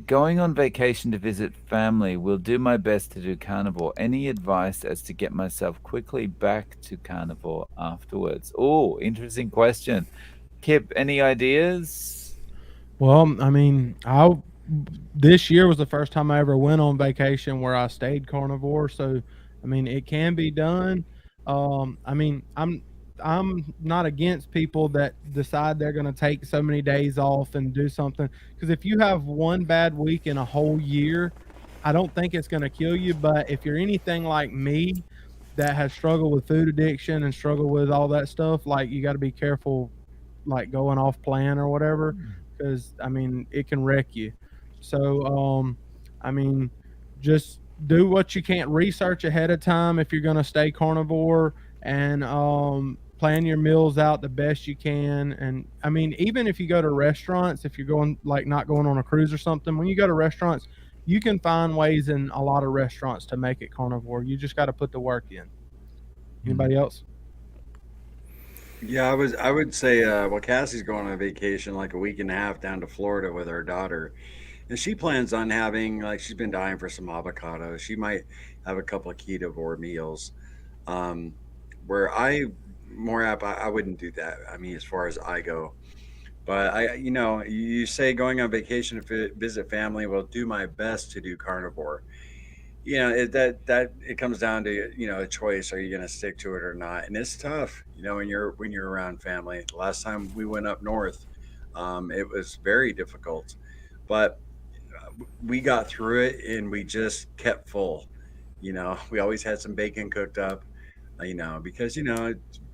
A: Going on vacation to visit family. Will do my best to do carnivore. Any advice as to get myself quickly back to carnivore afterwards? Oh, interesting question. Kipp, any ideas?
D: Well, I mean, this year was the first time I ever went on vacation where I stayed carnivore. So, I mean, it can be done. I mean, I'm not against people that decide they're going to take so many days off and do something. Because if you have one bad week in a whole year, I don't think it's going to kill you. But if you're anything like me that has struggled with food addiction and struggled with all that stuff, like you got to be careful, like going off plan or whatever, because I mean, it can wreck you. So, I mean, just do what you can. Research ahead of time if you're going to stay carnivore, and plan your meals out the best you can. And I mean, even if you go to restaurants, if you're going, like, not going on a cruise or something, when you go to restaurants, you can find ways in a lot of restaurants to make it carnivore. You just got to put the work in. Anybody else?
C: Yeah, I would say, well, Cassie's going on vacation like a week and a half down to Florida with her daughter, and she plans on having, like, she's been dying for some avocado. She might have a couple of ketovore meals. Um, where more app, I wouldn't do that. I mean, as far as I go, but you say going on vacation to visit family. Well, do my best to do carnivore. That it comes down to a choice. Are you going to stick to it or not? And it's tough, when you're around family. The last time we went up north, it was very difficult, but we got through it and we just kept full. We always had some bacon cooked up, because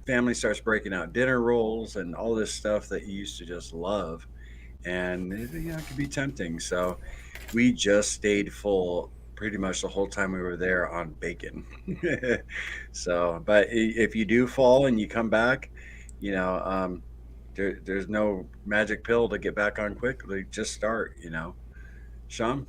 C: family starts breaking out dinner rolls and all this stuff that you used to just love, and it can be tempting. So we just stayed full pretty much the whole time we were there on bacon. So, but if you do fall and you come back, there's no magic pill to get back on quickly. Just start. Shawn?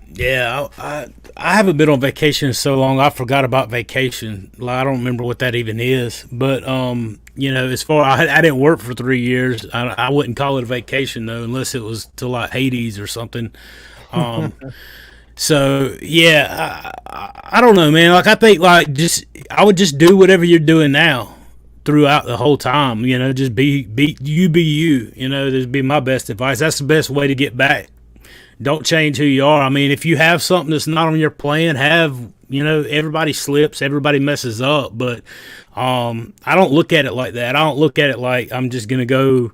B: Yeah, I haven't been on vacation in so long. I forgot about vacation. Like, I don't remember what that even is. But as far I didn't work for 3 years. I wouldn't call it a vacation though, unless it was to like Hades or something. So yeah, I don't know, man. Like, I think I would just do whatever you're doing now throughout the whole time. Just be you. Just be my best advice. That's the best way to get back. don't change who you are. I mean, if you have something that's not on your plan, everybody slips, everybody messes up, but I don't look at it like that. I don't look at it like I'm just gonna go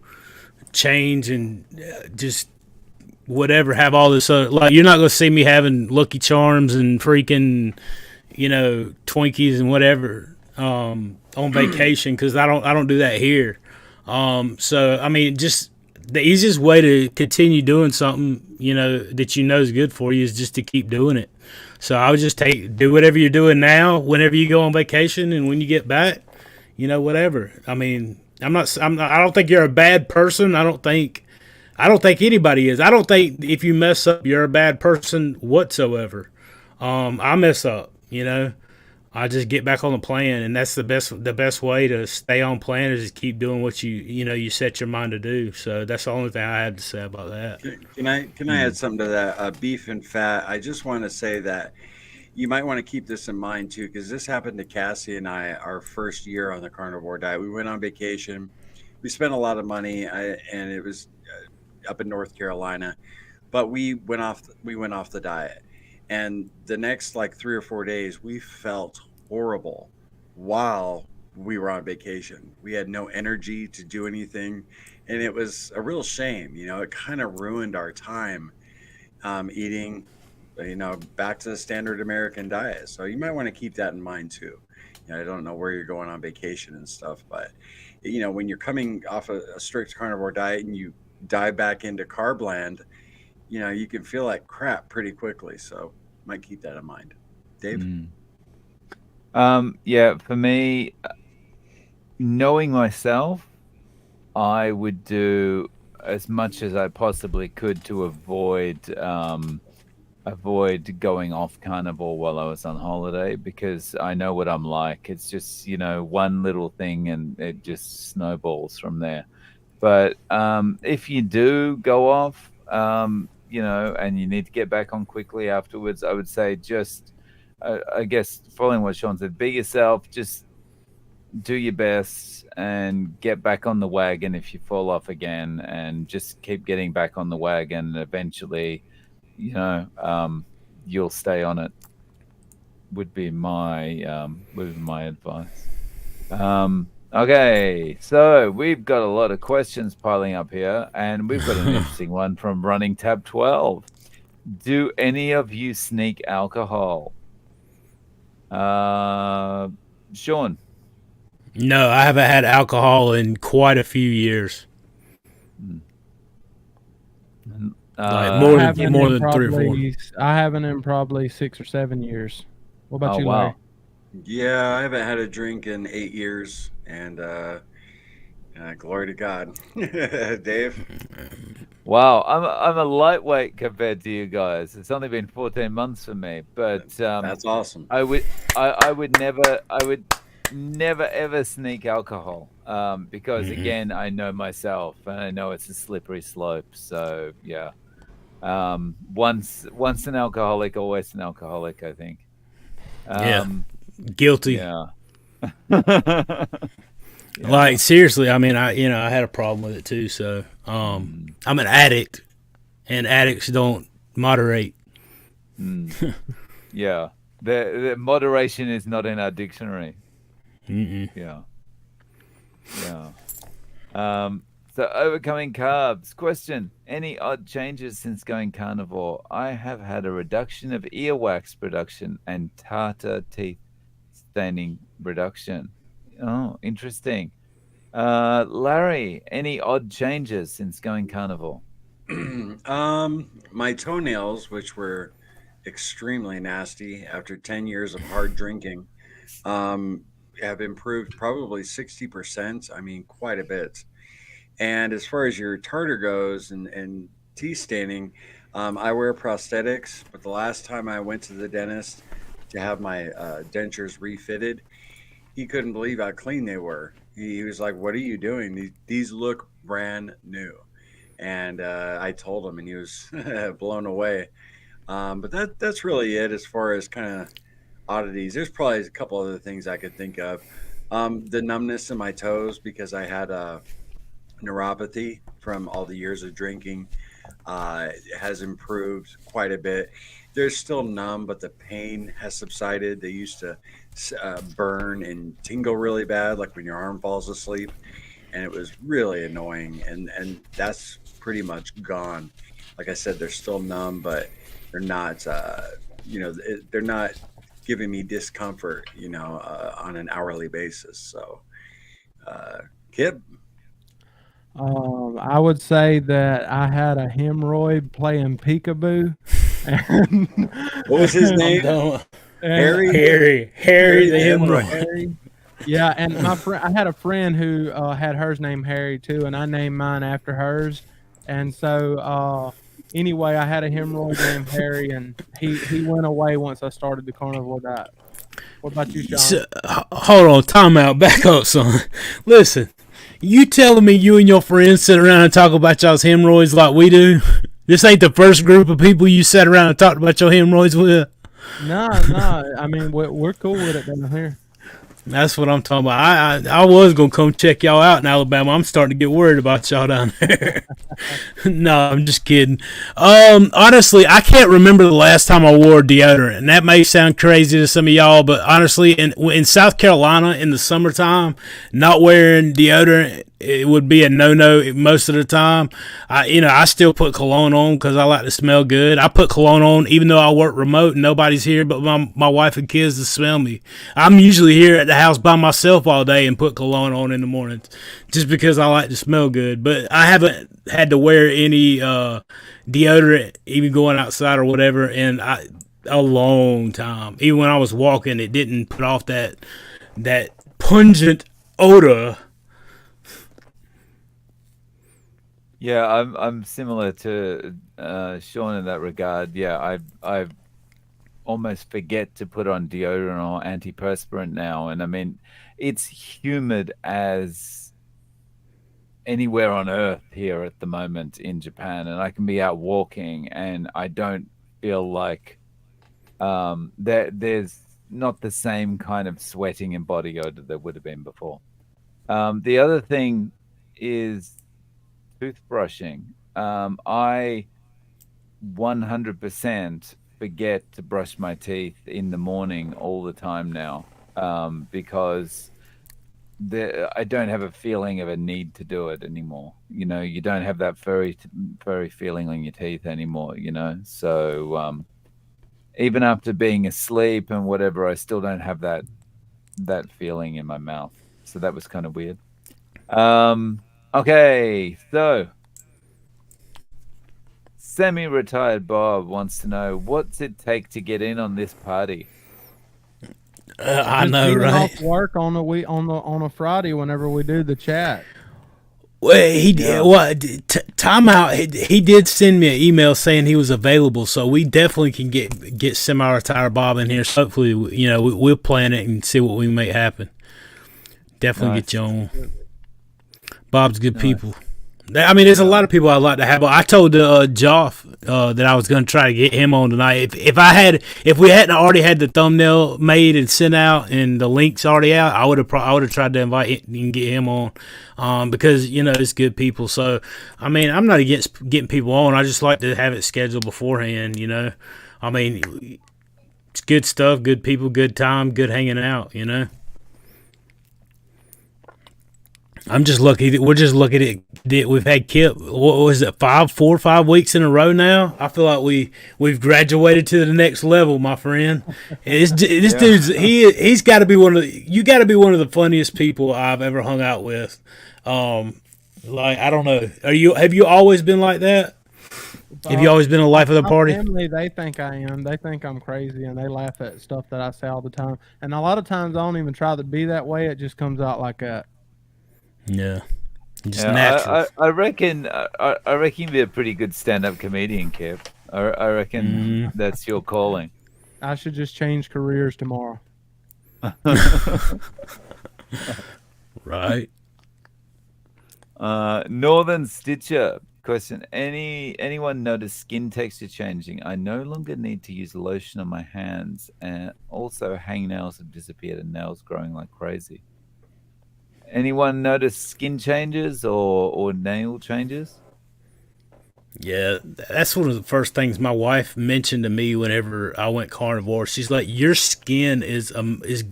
B: change and just whatever, have all this like, you're not gonna see me having Lucky Charms and freaking Twinkies and whatever on vacation, because I don't do that here. So I mean, just the easiest way to continue doing something that is good for you is just to keep doing it. So I would just do whatever you're doing now whenever you go on vacation, and when you get back, whatever. I mean, I don't think you're a bad person. I don't think anybody is. I don't think if you mess up, you're a bad person whatsoever. I mess up, I just get back on the plan, and that's the best way to stay on plan, is just keep doing what you set your mind to do. So that's the only thing I had to say about that.
C: Can I add something to that? Beef and fat. I just want to say that you might want to keep this in mind too, because this happened to Cassie and I our first year on the carnivore diet. We went on vacation. We spent a lot of money, and it was up in North Carolina, but we went off the diet. And the next like 3 or 4 days, we felt horrible while we were on vacation. We had no energy to do anything. And it was a real shame. It kind of ruined our time eating, back to the standard American diet. So you might want to keep that in mind too. I don't know where you're going on vacation and stuff, but when you're coming off a strict carnivore diet and you dive back into carb land, you can feel like crap pretty quickly. So might keep that in mind. Dave?
A: Yeah, for me, knowing myself, I would do as much as I possibly could to avoid going off carnivore while I was on holiday, because I know what I'm like. It's just, one little thing and it just snowballs from there. But if you do go off, and you need to get back on quickly afterwards, I would say just, I guess, following what Shawn said, be yourself, just do your best and get back on the wagon if you fall off again, and just keep getting back on the wagon. And eventually, you'll stay on it, would be my advice. Okay, so we've got a lot of questions piling up here, and we've got an interesting one from Running Tab 12. Do any of you sneak alcohol? Shawn?
B: No, I haven't had alcohol in quite a few years. Like more than 3 or 4.
D: I haven't in probably 6 or 7 years. What about you, Larry?
A: Wow.
C: Yeah, I haven't had a drink in 8 years, and glory to God. Dave?
A: Wow, I'm a lightweight compared to you guys. It's only been 14 months for me, but
C: that's awesome.
A: I would never ever sneak alcohol, because again, I know myself and I know it's a slippery slope. So yeah, once an alcoholic, always an alcoholic, I think.
B: Guilty.
A: Yeah.
B: Like seriously, I mean, I had a problem with it too. So I'm an addict, and addicts don't moderate.
A: Yeah, the moderation is not in our dictionary. Yeah. So overcoming carbs. Question: any odd changes since going carnivore? I have had a reduction of earwax production and tartar teeth staining reduction. Oh, interesting. Larry, any odd changes since going carnivore?
C: My toenails, which were extremely nasty after 10 years of hard drinking, have improved probably 60%. I mean, quite a bit. And as far as your tartar goes and teeth staining, I wear prosthetics, but the last time I went to the dentist to have my dentures refitted, he couldn't believe how clean they were. He was like, "What are you doing? These look brand new." And I told him, and he was blown away. But that's really it as far as kind of oddities. There's probably a couple other things I could think of. The numbness in my toes, because I had neuropathy from all the years of drinking has improved quite a bit. They're still numb, but the pain has subsided. They used to burn and tingle really bad, like when your arm falls asleep, and it was really annoying. And that's pretty much gone. Like I said, they're still numb, but they're not. They're not giving me discomfort. On an hourly basis. So, Kip.
D: I would say that I had a hemorrhoid playing peekaboo, and
C: What was his
B: I'm
C: name?
B: done.
C: Harry.
B: Harry the
C: Hemorrhoid.
B: hemorrhoid.
D: Harry. Yeah, and my friend, I had a friend who had hers named Harry too, and I named mine after hers. And so, anyway, I had a hemorrhoid named Harry, and he went away once I started the carnivore diet. What about you, Sean?
B: Hold on, time out, back up, son. Listen, you telling me you and your friends sit around and talk about y'all's hemorrhoids like we do? This ain't the first group of people you sat around and talked about your hemorrhoids with?
D: No. I mean, we're cool with it down here.
B: That's what I'm talking about. I was gonna come check y'all out in Alabama. I'm starting to get worried about y'all down there. No, I'm just kidding. Honestly, I can't remember the last time I wore deodorant, and that may sound crazy to some of y'all, but honestly, in South Carolina in the summertime, not wearing deodorant, it would be a no-no most of the time. I still put cologne on because I like to smell good. I put cologne on even though I work remote and nobody's here but my wife and kids to smell me. I'm usually here at the house by myself all day and put cologne on in the mornings just because I like to smell good. But I haven't had to wear any deodorant even going outside or whatever in a long time. Even when I was walking, it didn't put off that pungent odor.
A: Yeah, I'm similar to Sean in that regard. Yeah, I almost forget to put on deodorant or antiperspirant now, and I mean, it's humid as anywhere on earth here at the moment in Japan, and I can be out walking, and I don't feel like there's not the same kind of sweating and body odor that would have been before. The other thing is toothbrushing. I 100% forget to brush my teeth in the morning all the time now, because I don't have a feeling of a need to do it anymore. You don't have that furry feeling on your teeth anymore. So even after being asleep and whatever, I still don't have that feeling in my mouth. So that was kind of weird. Okay, so semi-retired Bob wants to know, what's it take to get in on this party?
B: I
D: Just
B: know,
D: being
B: right?
D: Off work on a Friday whenever we do the chat.
B: Well, he did.
A: Yeah.
B: What? Time out. He did send me an email saying he was available, so we definitely can get semi-retired Bob in here. So hopefully, we'll plan it and see what we can make happen. Definitely
A: Nice.
B: get you on. Bob's good
A: Nice.
B: people. I mean, there's a lot of people I'd like to have. But I told Joff that I was going to try to get him on tonight. If we hadn't already had the thumbnail made and sent out and the links already out, I would have tried to invite and get him on, because it's good people. So I mean, I'm not against getting people on. I just like to have it scheduled beforehand. I mean, it's good stuff, good people, good time, good hanging out. I'm just lucky that we're just lucky that we've had Kipp. What was it, 4 or 5 weeks in a row now? I feel like we've graduated to the next level, my friend. This dude's he's got to be you got to be one of the funniest people I've ever hung out with. Like, I don't know, have you always been like that? Have you always been a life of the party?
D: My family, they think I am. They think I'm crazy, and they laugh at stuff that I say all the time. And a lot of times, I don't even try to be that way. It just comes out like that.
B: Yeah, just natural.
A: I reckon you'd be a pretty good stand-up comedian, Kipp. I reckon that's your calling.
D: I should just change careers tomorrow.
B: Right.
A: Northern Stitcher question: anyone notice skin texture changing? I no longer need to use lotion on my hands, and also hangnails have disappeared and nails growing like crazy. Anyone notice skin changes or nail changes?
B: Yeah, that's one of the first things my wife mentioned to me whenever I went carnivore. She's like, "Your skin is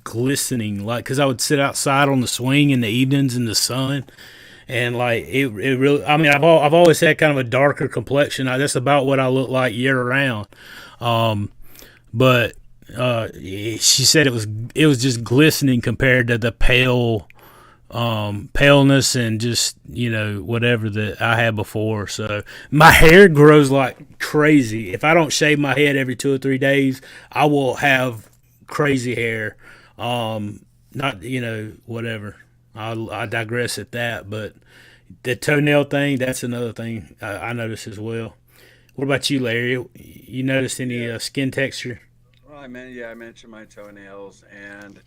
B: glistening," like because I would sit outside on the swing in the evenings in the sun, and like it really. I mean, I've always had kind of a darker complexion. That's about what I look like year round. Um, but she said it was just glistening compared to the paleness and just whatever that I had before. So my hair grows like crazy. If I don't shave my head every 2 or 3 days, I will have crazy hair. Not whatever. I digress at that, but the toenail thing, that's another thing I noticed as well. What about you, Larry? You noticed any
C: Yeah.
B: skin texture?
C: Well, I mentioned my toenails, and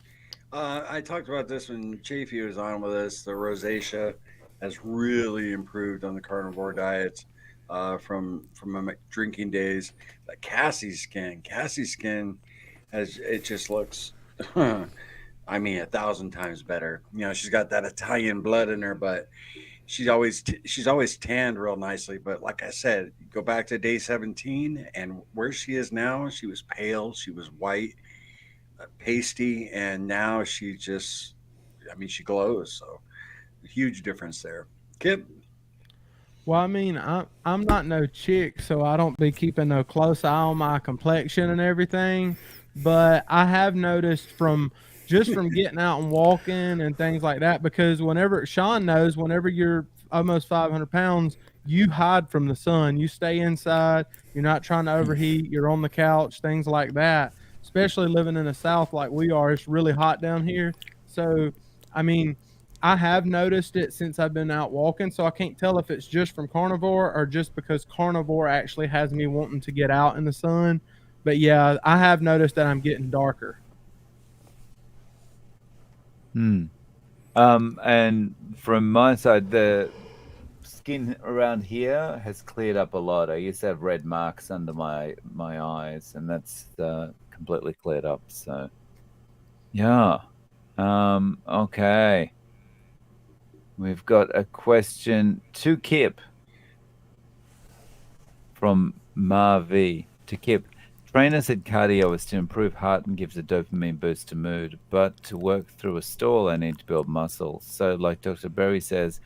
C: I talked about this when Chafee was on with us. The rosacea has really improved on the carnivore diet from my drinking days. But Cassie's skin has it just looks, I mean, 1,000 times better. She's got that Italian blood in her, but she's always tanned real nicely. But like I said, go back to day 17 and where she is now. She was pale, she was white, pasty, and now she just, I mean, she glows. So huge difference there. Kip.
D: Well, I mean, I'm not no chick, so I don't be keeping no close eye on my complexion and everything. But I have noticed from getting out and walking and things like that, because whenever Sean knows, whenever you're almost 500 pounds, you hide from the sun. You stay inside. You're not trying to overheat. You're on the couch, things like that. Especially living in the South like we are, it's really hot down here. So, I mean, I have noticed it since I've been out walking, so I can't tell if it's just from carnivore or just because carnivore actually has me wanting to get out in the sun. But yeah, I have noticed that I'm getting darker.
A: And from my side, the skin around here has cleared up a lot. I used to have red marks under my eyes, and that's completely cleared up. So, yeah. Okay. We've got a question to Kipp from Marv to Kipp. Trainer said cardio is to improve heart and gives a dopamine boost to mood, but to work through a stall, I need to build muscle. So, like Dr. Berry says,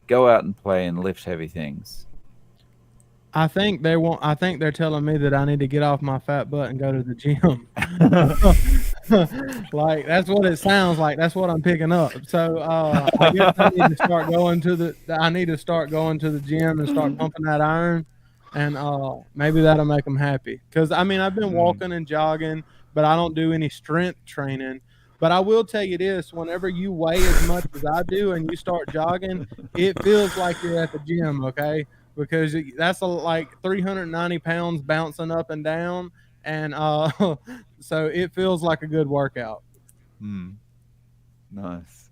A: go out and play and lift heavy things.
D: I think they're telling me that I need to get off my fat butt and go to the gym. Like that's what it sounds like. That's what I'm picking up. So I guess I need to start going to the gym and start pumping that iron, and maybe that'll make them happy. Because I mean, I've been walking and jogging, but I don't do any strength training. But I will tell you this: whenever you weigh as much as I do and you start jogging, it feels like you're at the gym. Okay. Because that's like 390 pounds bouncing up and down, and so it feels like a good workout.
A: Nice.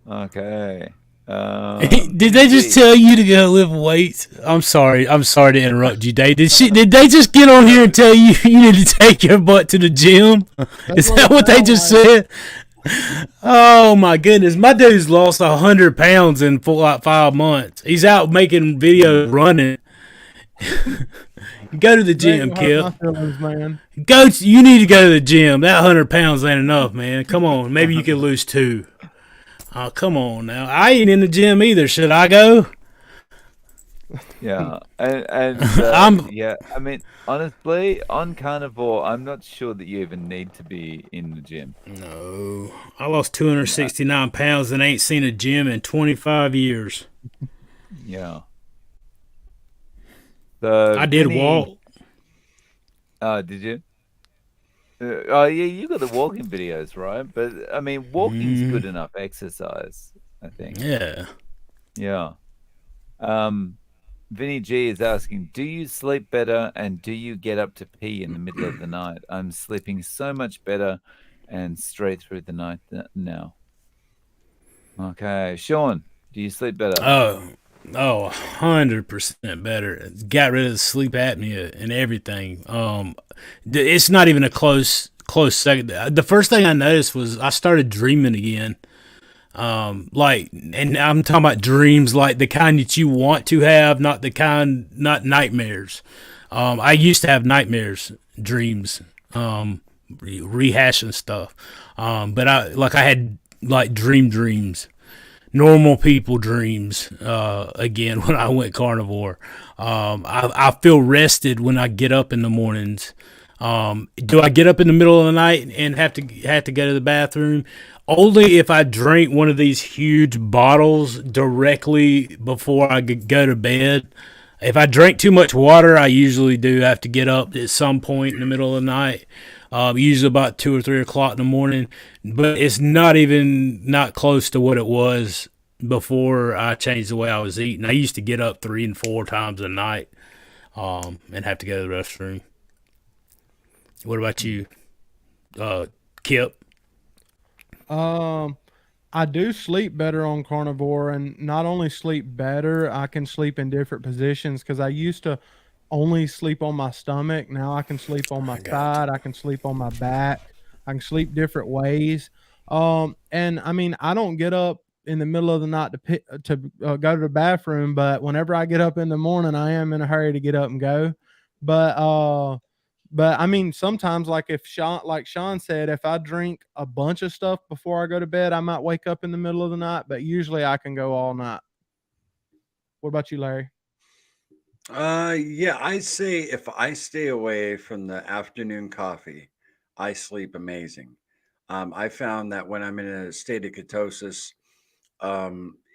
A: Okay.
B: Did they just tell you to go lift weights? I'm sorry to interrupt you, Dave. Did they just get on here and tell you you need to take your butt to the gym? Is that what they just said? Oh my goodness, my dude's lost 100 pounds in like 5 months. He's out making videos running. Go to the gym, Kipp. You need to go to the gym. That 100 pounds ain't enough, man. Come on, maybe you can lose 2. Oh, come on now. I ain't in the gym either. Should I go?
A: Yeah, and yeah. I mean, honestly, on carnivore, I'm not sure that you even need to be in the gym.
B: No, I lost 269 pounds and ain't seen a gym in 25 years.
A: Yeah. So
B: I did walk.
A: Did you? Oh yeah, you got the walking videos, right? But I mean, walking's good enough exercise, I think.
B: Yeah.
A: Yeah. Vinny G is asking, do you sleep better and do you get up to pee in the middle of the night? I'm sleeping so much better and straight through the night now. Okay. Shawn, do you sleep better?
B: Oh, 100% better. Got rid of the sleep apnea and everything. It's not even a close second. The first thing I noticed was I started dreaming again. Like, and I'm talking about dreams, like the kind that you want to have, not not nightmares. I used to have nightmares, dreams, rehashing stuff. But I had like dreams, normal people dreams, again, when I went carnivore. I feel rested when I get up in the mornings. Do I get up in the middle of the night and have to go to the bathroom? Only if I drink one of these huge bottles directly before I go to bed. If I drink too much water, I usually do have to get up at some point in the middle of the night. Usually about 2 or 3 o'clock in the morning, but it's not close to what it was before I changed the way I was eating. I used to get up 3 and 4 times a night, and have to go to the restroom. What about you, Kip?
D: I do sleep better on carnivore, and not only sleep better, I can sleep in different positions because I used to only sleep on my stomach. Now I can sleep on my side, I can sleep on my back, I can sleep different ways. And I mean, I don't get up in the middle of the night to go to the bathroom, but whenever I get up in the morning, I am in a hurry to get up and go. But I mean, sometimes, like Shawn said, if I drink a bunch of stuff before I go to bed, I might wake up in the middle of the night, but usually I can go all night. What about you, Larry?
C: Yeah, I say if I stay away from the afternoon coffee, I sleep amazing. I found that when I'm in a state of ketosis,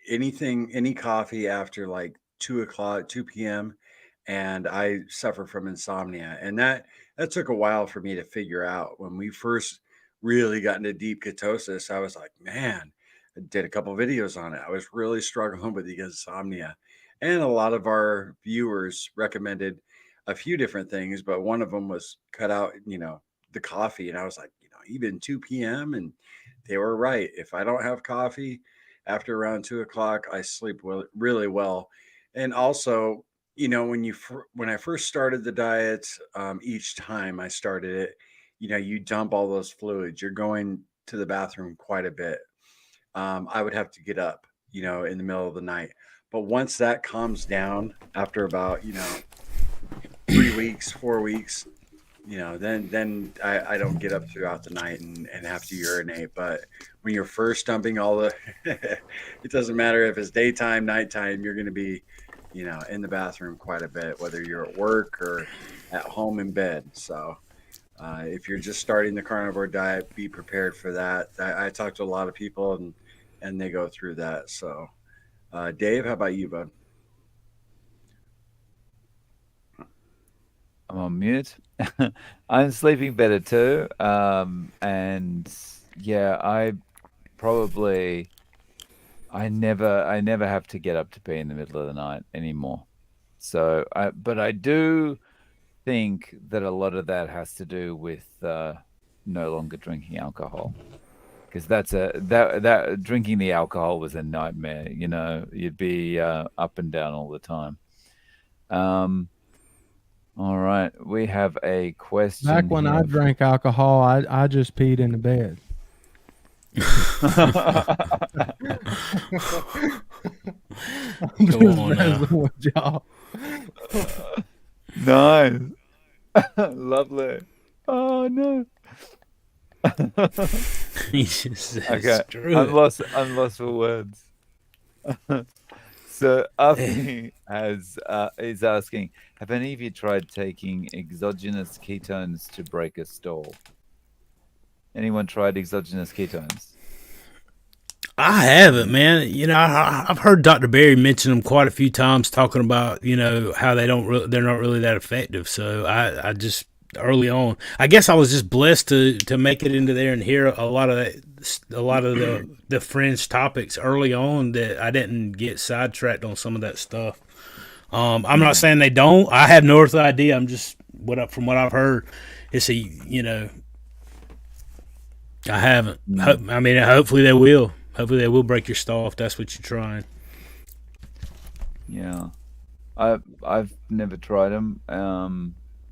C: any coffee after like 2 o'clock, 2 p.m., and I suffer from insomnia. And that took a while for me to figure out. When we first really got into deep ketosis, I was like, man, I did a couple videos on it. I was really struggling with the insomnia. And a lot of our viewers recommended a few different things, but one of them was cut out, the coffee. And I was like, even 2 p.m. And they were right. If I don't have coffee after around 2 o'clock, I sleep really well. And also, when I first started the diet, each time I started it, you dump all those fluids. You're going to the bathroom quite a bit. I would have to get up, in the middle of the night. But once that calms down after about, 3 weeks, 4 weeks, then I don't get up throughout the night and have to urinate. But when you're first dumping all the, it doesn't matter if it's daytime, nighttime, you're going to be, in the bathroom quite a bit, whether you're at work or at home in bed. So if you're just starting the carnivore diet, be prepared for that. I talk to a lot of people and they go through that. So Dave, how about you, bud?
A: I'm on mute. I'm sleeping better too. And yeah, I never have to get up to pee in the middle of the night anymore. So, but I do think that a lot of that has to do with no longer drinking alcohol, because that drinking the alcohol was a nightmare. You'd be up and down all the time. All right, we have a question.
D: Back when I drank alcohol, I just peed in the bed.
B: Go on now.
D: Y'all.
A: Nice. Lovely. Oh no.
B: He just says,
A: Okay,
B: "Screw
A: I'm
B: it."
A: lost for words. So Afi is asking, have any of you tried taking exogenous ketones to break a stall? Anyone tried exogenous ketones?
B: I haven't, man. I've heard Dr. Berry mention them quite a few times, talking about how they're not really that effective. So I just early on, I guess I was just blessed to make it into there and hear a lot of the fringe topics early on, that I didn't get sidetracked on some of that stuff. I'm not saying they don't. I have no idea. I'm just from what I've heard. I haven't. I mean, hopefully they will. Hopefully they will break your stall if that's what you're trying.
A: Yeah, I've never tried them,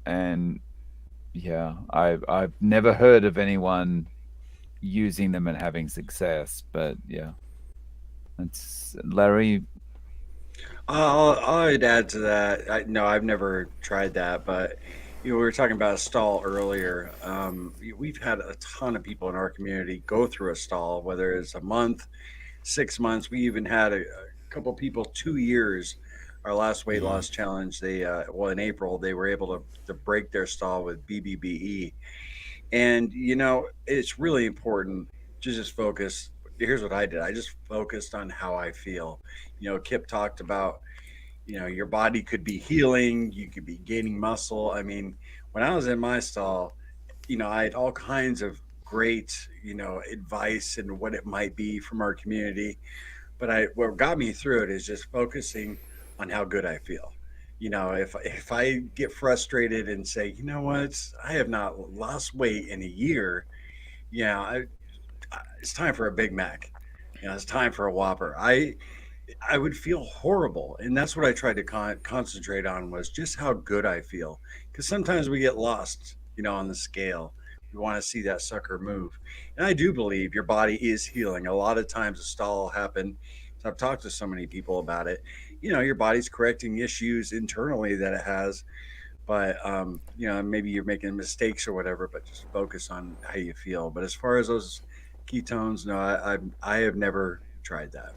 A: and yeah, I've never heard of anyone using them and having success. But yeah, That's Larry.
C: I'd add to that. No, I've never tried that, but we were talking about a stall earlier. We've had a ton of people in our community go through a stall, whether it's a month, 6 months. We even had a couple people 2 years. Our last weight loss challenge, they well in April they were able to break their stall with BBBE, and it's really important to just focus. Here's what I did. I just focused on how I feel. Kip talked about your body could be healing, you could be gaining muscle. I mean, when I was in my stall, I had all kinds of great, advice and what it might be from our community. But what got me through it is just focusing on how good I feel. If I get frustrated and say, what, I have not lost weight in a year, yeah, it's time for a Big Mac. It's time for a Whopper. I would feel horrible, and that's what I tried to concentrate on, was just how good I feel. Because sometimes we get lost, on the scale. We want to see that sucker move, and I do believe your body is healing. A lot of times a stall will happen. So I've talked to so many people about it. Your body's correcting issues internally that it has, but maybe you're making mistakes or whatever. But just focus on how you feel. But as far as those ketones, no, I have never tried that.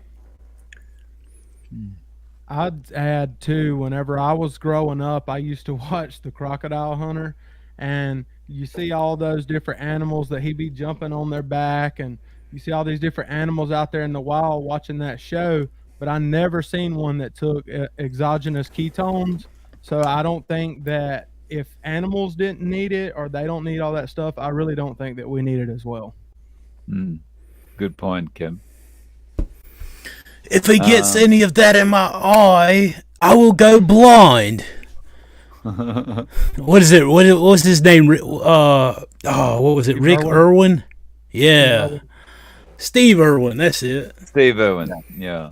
D: I'd add too, whenever I was growing up, I used to watch the Crocodile Hunter, and you see all those different animals that he be jumping on their back, and you see all these different animals out there in the wild watching that show, but I never seen one that took exogenous ketones. So I don't think that if animals didn't need it or they don't need all that stuff, I really don't think that we need it as well.
A: Good point, Kim.
B: If he gets any of that in my eye, I will go blind. What is it? What was his name? What was it? Rick Irwin? Yeah. Steve Irwin, that's it.
A: Steve Irwin. Yeah.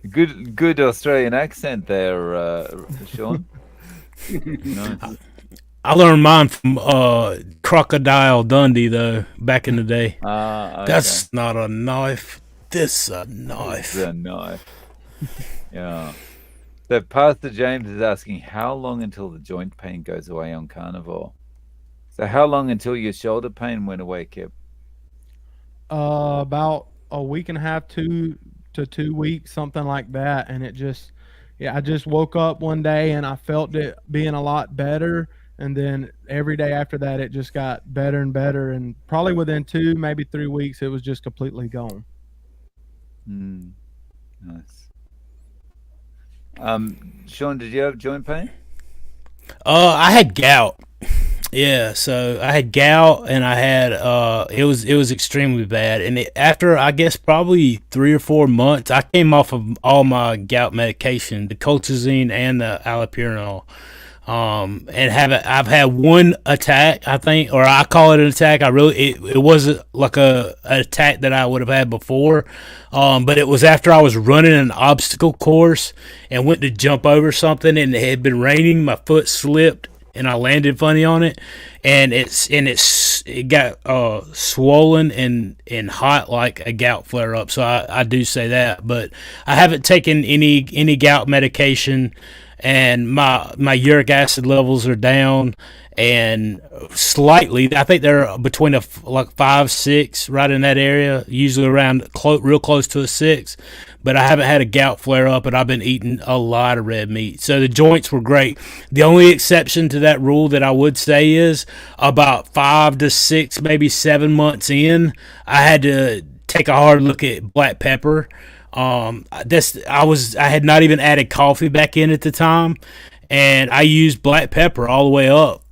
A: Good Australian accent there, Shawn. Nice.
B: I learned mine from Crocodile Dundee, though, back in the day.
A: Okay.
B: That's not a knife. This a knife.
A: It's a knife. Yeah. So Pastor James is asking, how long until the joint pain goes away on carnivore? So how long until your shoulder pain went away, Kip?
D: About a week and a half, 2 to 2 weeks, something like that. And I just woke up one day and I felt it being a lot better. And then every day after that, it just got better and better. And probably within 2, maybe 3 weeks, it was just completely gone.
A: Nice. Shawn, did you have joint pain?
B: I had gout. Yeah, so I had gout, and I had it was extremely bad. And after, I guess, probably 3 or 4 months, I came off of all my gout medication, the colchicine and the allopurinol. And I've had one attack, I think, or I call it an attack. It wasn't like an attack that I would have had before, but it was after I was running an obstacle course and went to jump over something, and it had been raining. My foot slipped and I landed funny on it, and it got swollen and hot like a gout flare up. So I do say that, but I haven't taken any gout medication. And my uric acid levels are down, and slightly. I think they're between like 5, 6, right in that area. Usually around real close to a 6. But I haven't had a gout flare up, and I've been eating a lot of red meat. So the joints were great. The only exception to that rule that I would say is about 5 to 6, maybe 7 months in, I had to take a hard look at black pepper. I had not even added coffee back in at the time, and I used black pepper all the way up.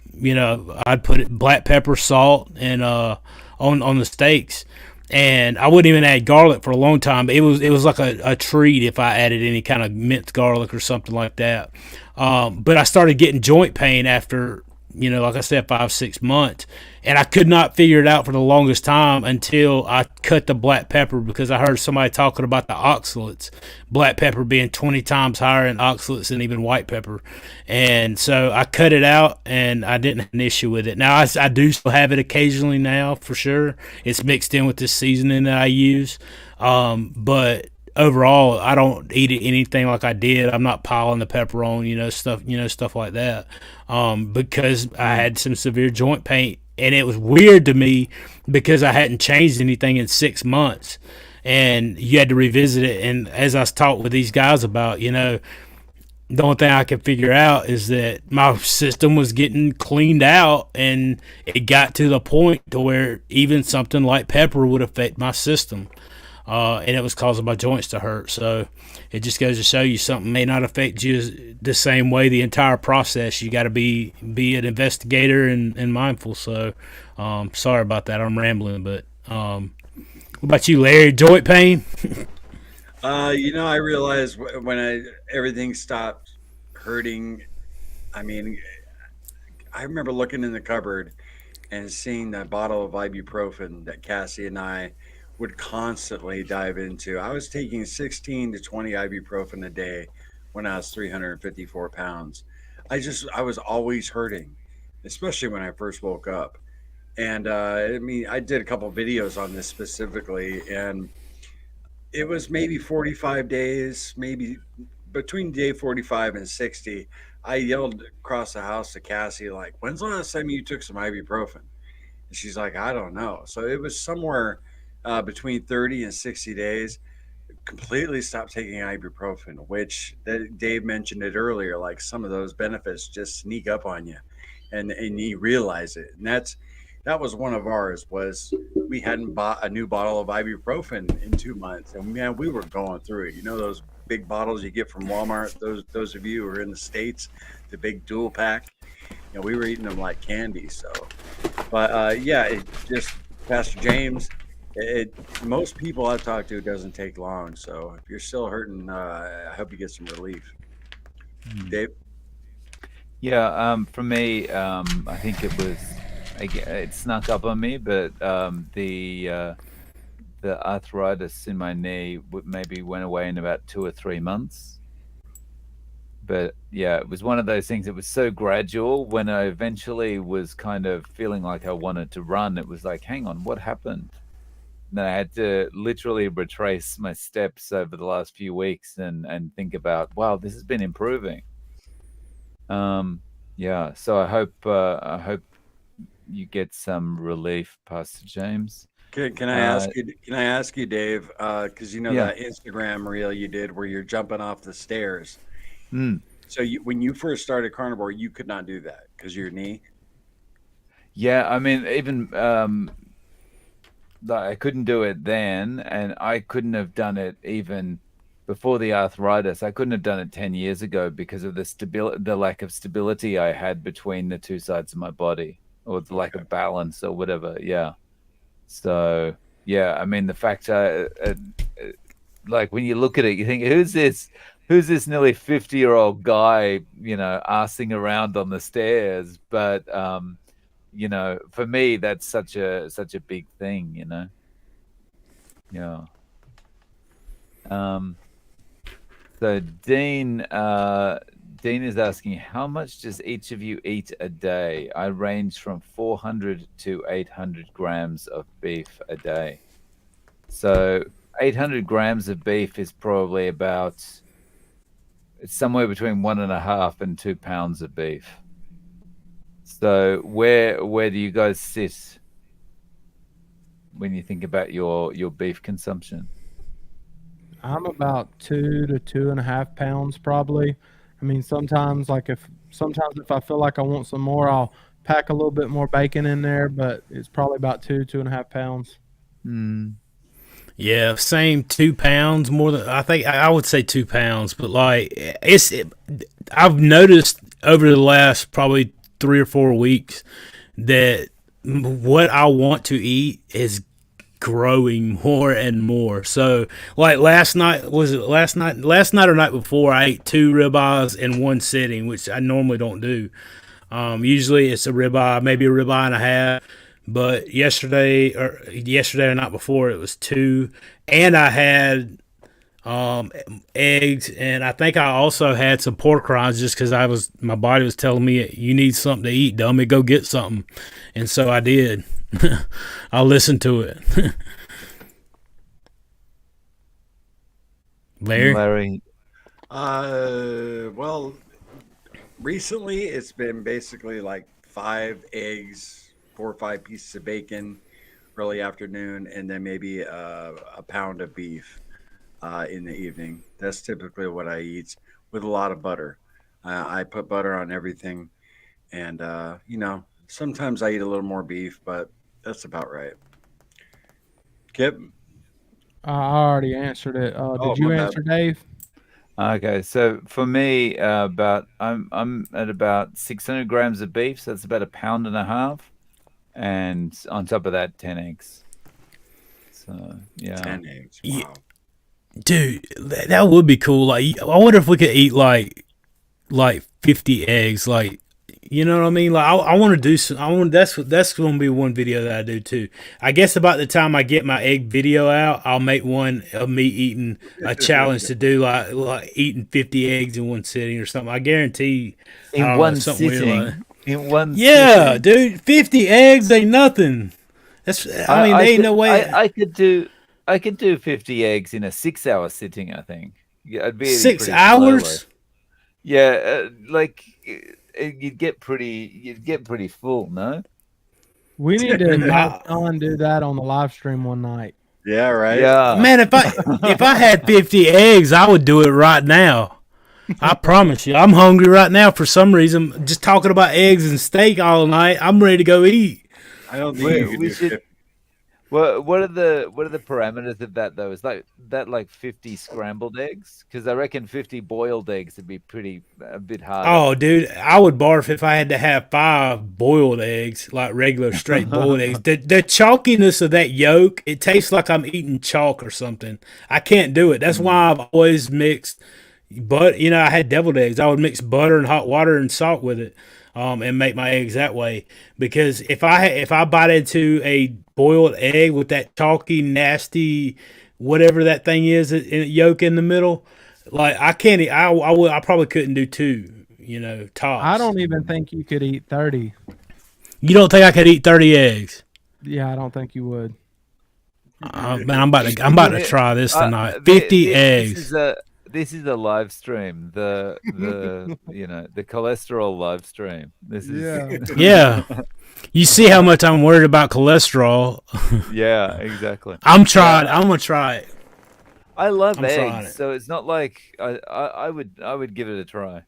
B: I'd put black pepper, salt, and on the steaks, and I wouldn't even add garlic for a long time. It was like a treat if I added any kind of minced garlic or something like that. But I started getting joint pain after like I said, 5-6 months, and I could not figure it out for the longest time until I cut the black pepper, because I heard somebody talking about the oxalates, black pepper being 20 times higher in oxalates than even white pepper, and so I cut it out, and I didn't have an issue with it. Now I do still have it occasionally now, for sure. It's mixed in with this seasoning that I use, but overall, I don't eat it anything like I did. I'm not piling the pepper on, stuff like that, because I had some severe joint pain, and it was weird to me because I hadn't changed anything in 6 months, and you had to revisit it. And as I was talking with these guys about, the only thing I could figure out is that my system was getting cleaned out, and it got to the point to where even something like pepper would affect my system. And it was causing my joints to hurt. So it just goes to show you something may not affect you the same way the entire process. You got to be an investigator and mindful. So sorry about that. I'm rambling, but what about you, Larry? Joint pain?
C: I realized when everything stopped hurting. I mean, I remember looking in the cupboard and seeing that bottle of ibuprofen that Cassie and I would constantly dive into. I was taking 16 to 20 ibuprofen a day when I was 354 pounds. I was always hurting, especially when I first woke up. And I did a couple of videos on this specifically, and it was maybe 45 days, maybe between day 45 and 60. I yelled across the house to Cassie, like, when's the last time you took some ibuprofen? And she's like, I don't know. So it was somewhere between 30 and 60 days. Completely stopped taking ibuprofen, which Dave mentioned it earlier. Like, some of those benefits just sneak up on you, and you realize it. And that was one of ours. Was we hadn't bought a new bottle of ibuprofen in 2 months, and man, we were going through it. Those big bottles you get from Walmart. Those of you who are in the States, the big dual pack. We were eating them like candy. So, but yeah, it just Pastor James. Most people I've talked to, it doesn't take long. So if you're still hurting, I hope you get some relief. Dave?
A: Yeah, for me, I think it snuck up on me, but the arthritis in my knee maybe went away in about 2 or 3 months. But yeah, it was one of those things. It was so gradual. When I eventually was kind of feeling like I wanted to run, it was like, hang on, what happened? And then I had to literally retrace my steps over the last few weeks and think about, wow, this has been improving. Yeah, so I hope you get some relief, Pastor James.
C: Can I ask you? Can I ask you, Dave? Because that Instagram reel you did where you're jumping off the stairs. So when you first started carnivore, you could not do that because of your knee.
A: Yeah, I mean, even I couldn't do it then, and I couldn't have done it even before the arthritis. I couldn't have done it 10 years ago because of the lack of stability I had between the two sides of my body, or the lack of balance, or whatever. Yeah. So yeah, I mean, the fact, like when you look at it, you think, who's this nearly 50-year-old guy, arsing around on the stairs? But for me, that's such a big thing, Yeah. So Dean is asking, how much does each of you eat a day? I range from 400 to 800 grams of beef a day. So 800 grams of beef is probably it's somewhere between 1.5 and 2 pounds of beef. So where do you guys sit when you think about your beef consumption?
D: I'm about 2 to 2.5 pounds probably. I mean, sometimes if I feel like I want some more, I'll pack a little bit more bacon in there, but it's probably about 2.5 pounds.
B: Yeah, same. 2 pounds more than I think. I would say 2 pounds, but I've noticed over the last probably 3 or 4 weeks that what I want to eat is growing more and more. So like last night or night before, I ate 2 ribeyes in one sitting, which I normally don't do. Usually it's a ribeye, maybe a ribeye and a half. But yesterday or not before, it was 2, and I had eggs, and I think I also had some pork rinds just because my body was telling me you need something to eat, dummy, go get something, and so I did. I listened to it.
A: Larry.
C: Well, recently it's been basically like 5 eggs, 4 or 5 pieces of bacon early afternoon, and then maybe a pound of beef in the evening. That's typically what I eat with a lot of butter. I put butter on everything, and sometimes I eat a little more beef, but that's about right. Kip?
D: I already answered it. Did you
C: my bad.
D: answer, Dave?
A: Okay, so for me, I'm at about 600 grams of beef, so that's about a pound and a half, and on top of that, 10 eggs. So yeah,
C: 10 eggs.
B: Yeah.
C: Wow.
B: Dude, that would be cool. Like, I wonder if we could eat like 50 eggs. Like, you know what I mean? Like, I want to do some. That's going to be one video that I do too. I guess about the time I get my egg video out, I'll make one of me eating a challenge to do like eating 50 eggs in one sitting or something. I guarantee.
A: in one sitting. In one
B: Yeah,
A: sitting.
B: dude, 50 eggs ain't nothing. That's. I mean, there ain't no way.
A: I could do 50 eggs in a 6-hour sitting. I think. Yeah, I'd be eating
B: 6
A: pretty
B: hours.
A: slowly. Yeah, you'd get pretty full, no?
D: We need to have Sean do that on the live stream one night.
C: Yeah, right.
A: Yeah,
B: Man, if I had 50 eggs, I would do it right now. I promise you. I'm hungry right now for some reason. Just talking about eggs and steak all night. I'm ready to go eat.
C: I don't think you
A: we
C: can
A: should.
C: do
A: What are the parameters of that though? Is like 50 scrambled eggs? Because I reckon 50 boiled eggs would be a bit harder.
B: Oh, dude, I would barf if I had to have 5 boiled eggs, like regular straight boiled eggs. The chalkiness of that yolk, it tastes like I'm eating chalk or something. I can't do it. That's why I've always mixed. But I had deviled eggs. I would mix butter and hot water and salt with it, and make my eggs that way. Because if I bite into a boiled egg with that chalky, nasty, whatever that thing is, yolk in the middle, like I can't eat. I probably couldn't do 2. Tops.
D: I don't even think you could eat 30.
B: You don't think I could eat 30 eggs?
D: Yeah, I don't think you would.
B: Man, I'm about to try this tonight. 50 eggs.
A: This is a live stream. The the cholesterol live stream. This is
B: Yeah. You see how much I'm worried about cholesterol.
A: Yeah, exactly.
B: I'm gonna try it.
A: I love
B: I'm trying
A: eggs,
B: it.
A: so it's not like I would give it a try.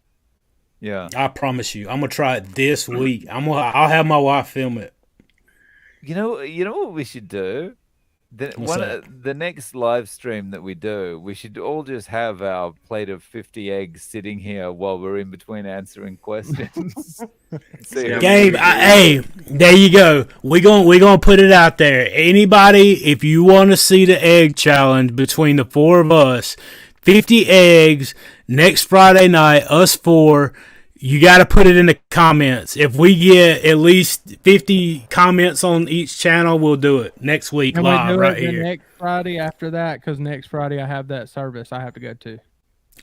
A: Yeah.
B: I promise you, I'm gonna try it this week. I'll have my wife film it.
A: You know what we should do? The next live stream that we do, we should all just have our plate of 50 eggs sitting here while we're in between answering questions.
B: Gabe, hey, there you go. We gonna put it out there. Anybody, if you want to see the egg challenge between the 4 of us, 50 eggs next Friday night, us 4. You got to put it in the comments. If we get at least 50 comments on each channel, we'll do it next week
D: Can
B: live
D: we do
B: right
D: it
B: here.
D: next Friday after that? Because next Friday I have that service I have to go to.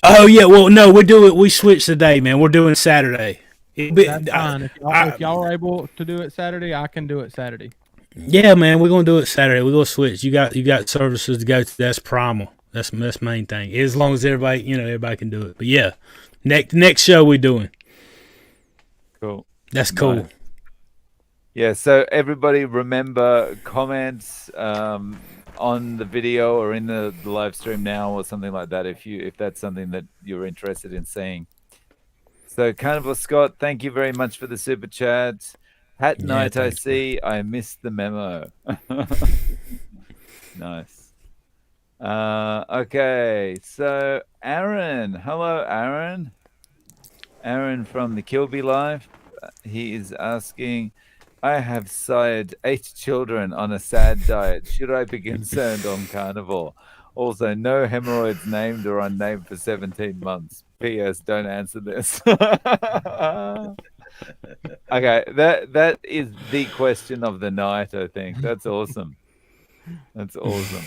B: Oh yeah, well no, we do it. We switch the day, man. We're doing Saturday.
D: That's fine. If y'all are able to do it Saturday, I can do it Saturday.
B: Yeah, man, we're gonna do it Saturday. We're gonna switch. You got services to go to. That's primal. That's main thing. As long as everybody can do it. But yeah, next show we doing.
A: Cool.
B: That's cool.
A: Nice. Yeah, so everybody remember comments on the video or in the live stream now or something like that if that's something that you're interested in seeing. So Carnivore Scott, thank you very much for the super chat. Hat Night, I see. I missed the memo. Nice. Okay, so Aaron. Hello, Aaron. Aaron from the Kilby Live. He is asking, I have sired 8 children on a sad diet. Should I be concerned on carnivore? Also, no hemorrhoids named or unnamed for 17 months. P.S. Don't answer this. Okay, that is the question of the night, I think. That's awesome. That's awesome.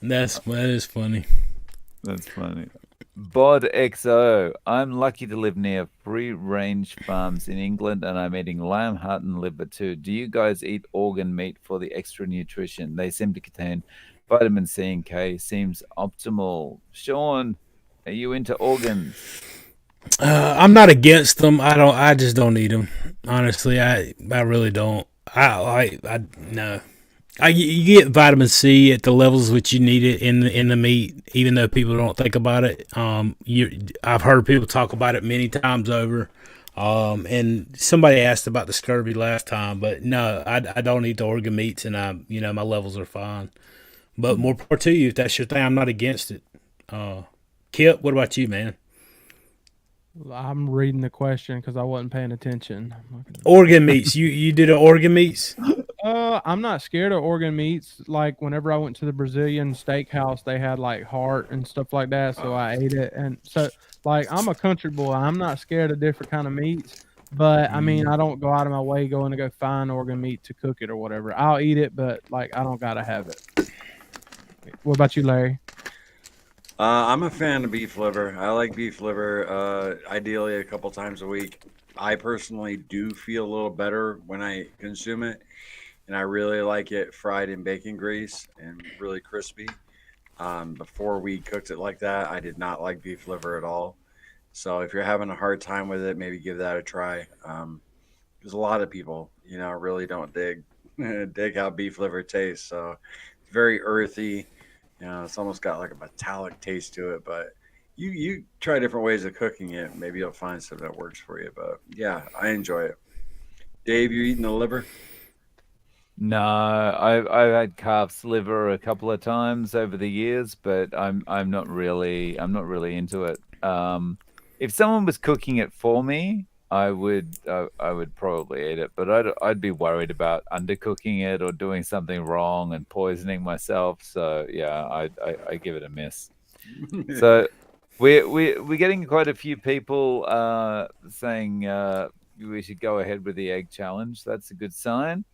B: That is funny.
A: That's funny. Bod XO. I'm lucky to live near free range farms in England and I'm eating lamb, heart, and liver too. Do you guys eat organ meat for the extra nutrition? They seem to contain vitamin C and K. Seems optimal. Shawn, are you into organs?
B: I'm not against them. I just don't eat them. Honestly, I really don't. I no. You get vitamin C at the levels which you need it in the meat, even though people don't think about it. I've heard people talk about it many times over. And somebody asked about the scurvy last time, but no, I don't eat the organ meats, and my levels are fine. But more power to you if that's your thing. I'm not against it. Kipp, what about you, man?
D: I'm reading the question because I wasn't paying attention.
B: Organ meats. You did an organ meats?
D: I'm not scared of organ meats. Like whenever I went to the Brazilian steakhouse, they had like heart and stuff like that, so I ate it. And so, like, I'm a country boy. I'm not scared of different kind of meats. But I mean, I don't go out of my way going to go find organ meat to cook it or whatever. I'll eat it, but like, I don't gotta have it. What about you, Larry?
C: I'm a fan of beef liver. I like beef liver, ideally a couple times a week. I personally do feel a little better when I consume it, and I really like it fried in bacon grease and really crispy. Before we cooked it like that, I did not like beef liver at all. So if you're having a hard time with it, maybe give that a try. Because a lot of people, really don't dig how beef liver tastes. So it's very earthy. It's almost got like a metallic taste to it, but you try different ways of cooking it. Maybe you'll find something that works for you. But yeah, I enjoy it. Dave, you eating the liver?
A: No, I've had calf's liver a couple of times over the years, but I'm not really into it. If someone was cooking it for me, I would probably eat it, but I'd be worried about undercooking it or doing something wrong and poisoning myself. So yeah, I give it a miss. So we're getting quite a few people saying we should go ahead with the egg challenge. That's a good sign.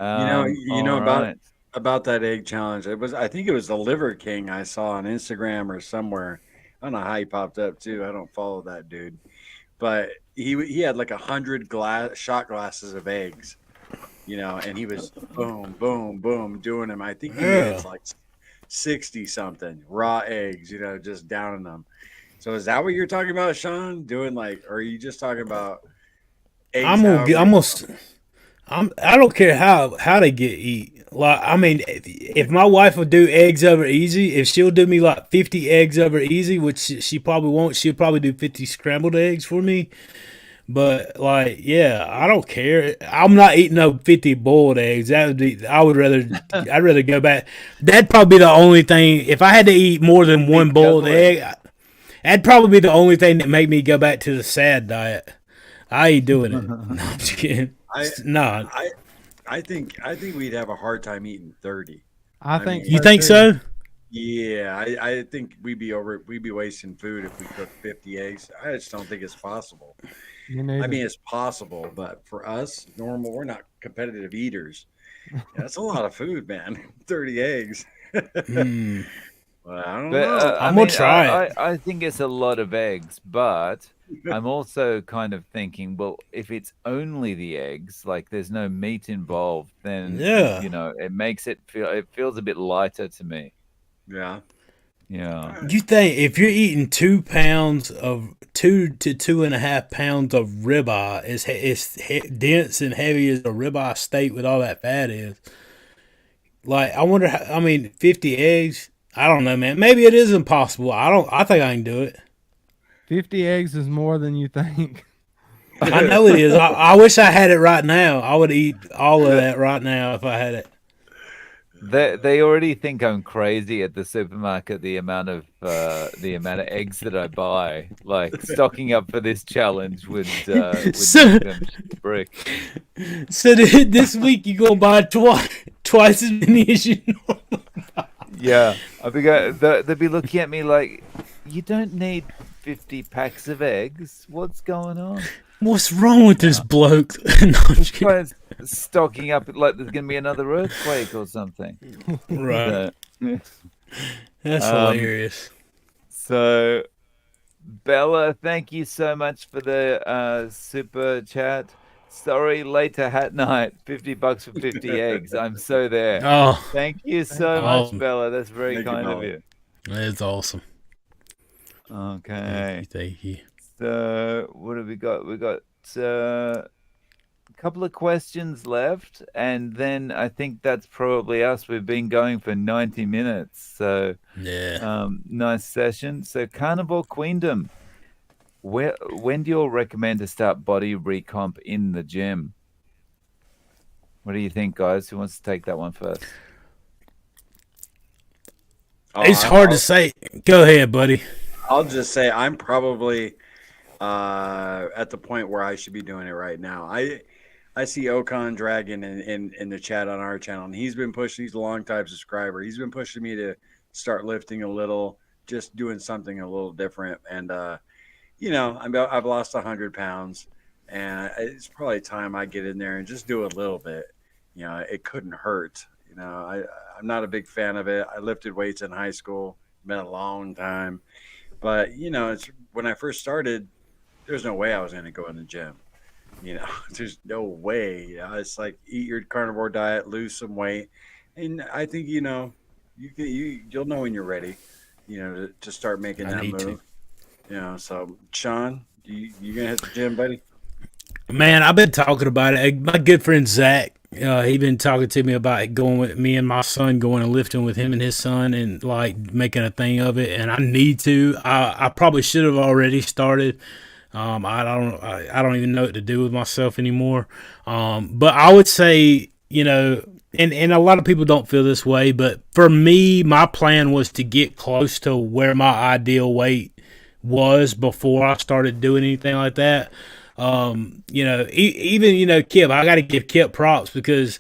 A: All right.
C: About that egg challenge. I think it was the Liver King I saw on Instagram or somewhere. I don't know how he popped up too. I don't follow that dude, but he had like 100 shot glasses of eggs, and he was boom, boom, boom doing them. I think he had like 60 something raw eggs, just downing them. So is that what you're talking about, Shawn? Doing or are you just talking about eggs?
B: I don't care how they get eat. Like, I mean, if my wife would do eggs over easy, if she'll do me like 50 eggs over easy, which she probably won't, she'll probably do 50 scrambled eggs for me. But like, yeah, I don't care. I'm not eating no 50 boiled eggs. I'd rather go back. That'd probably be the only thing. If I had to eat more than one boiled egg, that'd probably be the only thing that made me go back to the sad diet. I ain't doing it. No, I'm just kidding.
C: I think we'd have a hard time eating 30.
B: You think so?
C: Yeah, I think we'd be wasting food if we cooked 50 eggs. I just don't think it's possible. I mean, it's possible, but for us, normal, we're not competitive eaters. Yeah, that's a lot of food, man. 30 eggs. Well, I don't know.
B: I'm gonna try it.
A: I think it's a lot of eggs, but I'm also kind of thinking, well, if it's only the eggs, like there's no meat involved, then it makes it feels a bit lighter to me.
C: Yeah.
A: Yeah.
B: You think if you're eating 2 pounds of 2 to 2.5 pounds of ribeye, it's dense and heavy as a ribeye steak with all that fat is. Like, I wonder how, 50 eggs. I don't know, man. Maybe it is impossible. I think I can do it.
D: 50 eggs is more than you think.
B: I know it is. I wish I had it right now. I would eat all of that right now if I had it.
A: They already think I'm crazy at the supermarket. The amount of eggs that I buy, like stocking up for this challenge would make them brick.
B: So this week you gonna buy twice as many as you normally buy.
A: Yeah, they'd be looking at me like, You don't need 50 packs of eggs. What's going on?
B: What's wrong with this bloke? No, I'm
A: This
B: just kidding.
A: guy's stocking up like there's going to be another earthquake or something.
B: Right.
A: So,
B: That's hilarious.
A: so, Bella, thank you so much for the super chat. Sorry, later hat night. $50 for 50 eggs. I'm so there.
B: Oh,
A: Thank you so
B: awesome.
A: much, Bella. That's very
C: Thank you,
A: kind of
C: Bella.
A: you.
B: That's awesome.
A: Okay.
B: Thank you.
A: So, what have we got? We got a couple of questions left, and then I think that's probably us. We've been going for 90 minutes, so
B: Yeah.
A: nice session. So, Carnivore Queendom, when do you all recommend to start body recomp in the gym? What do you think, guys? Who wants to take that one first?
B: It's hard to say. Go ahead, buddy.
C: I'll just say I'm probably at the point where I should be doing it right now. I see Ocon Dragon in the chat on our channel, and he's been pushing. He's a long-time subscriber. He's been pushing me to start lifting a little, just doing something a little different. And you know, I've lost 100 pounds, and it's probably time I get in there and just do a little bit. You know, it couldn't hurt. You know, I'm not a big fan of it. I lifted weights in high school. Been a long time. But, you know, it's when I first started, there's no way I was going to go in the gym. You know, there's no way. You know, it's like eat your carnivore diet, lose some weight. And I think, you know, you'll know when you're ready, you know, to start making that move. You know, so, Shawn, you going to hit the gym, buddy?
B: Man, I've been talking about it. My good friend Zach, he been talking to me about going with me and my son, going and lifting with him and his son, and like making a thing of it. And I need to. I probably should have already started. I don't even know what to do with myself anymore. But I would say, you know, and a lot of people don't feel this way, but for me, my plan was to get close to where my ideal weight was before I started doing anything like that. You know, even, you know, Kipp, I got to give Kipp props because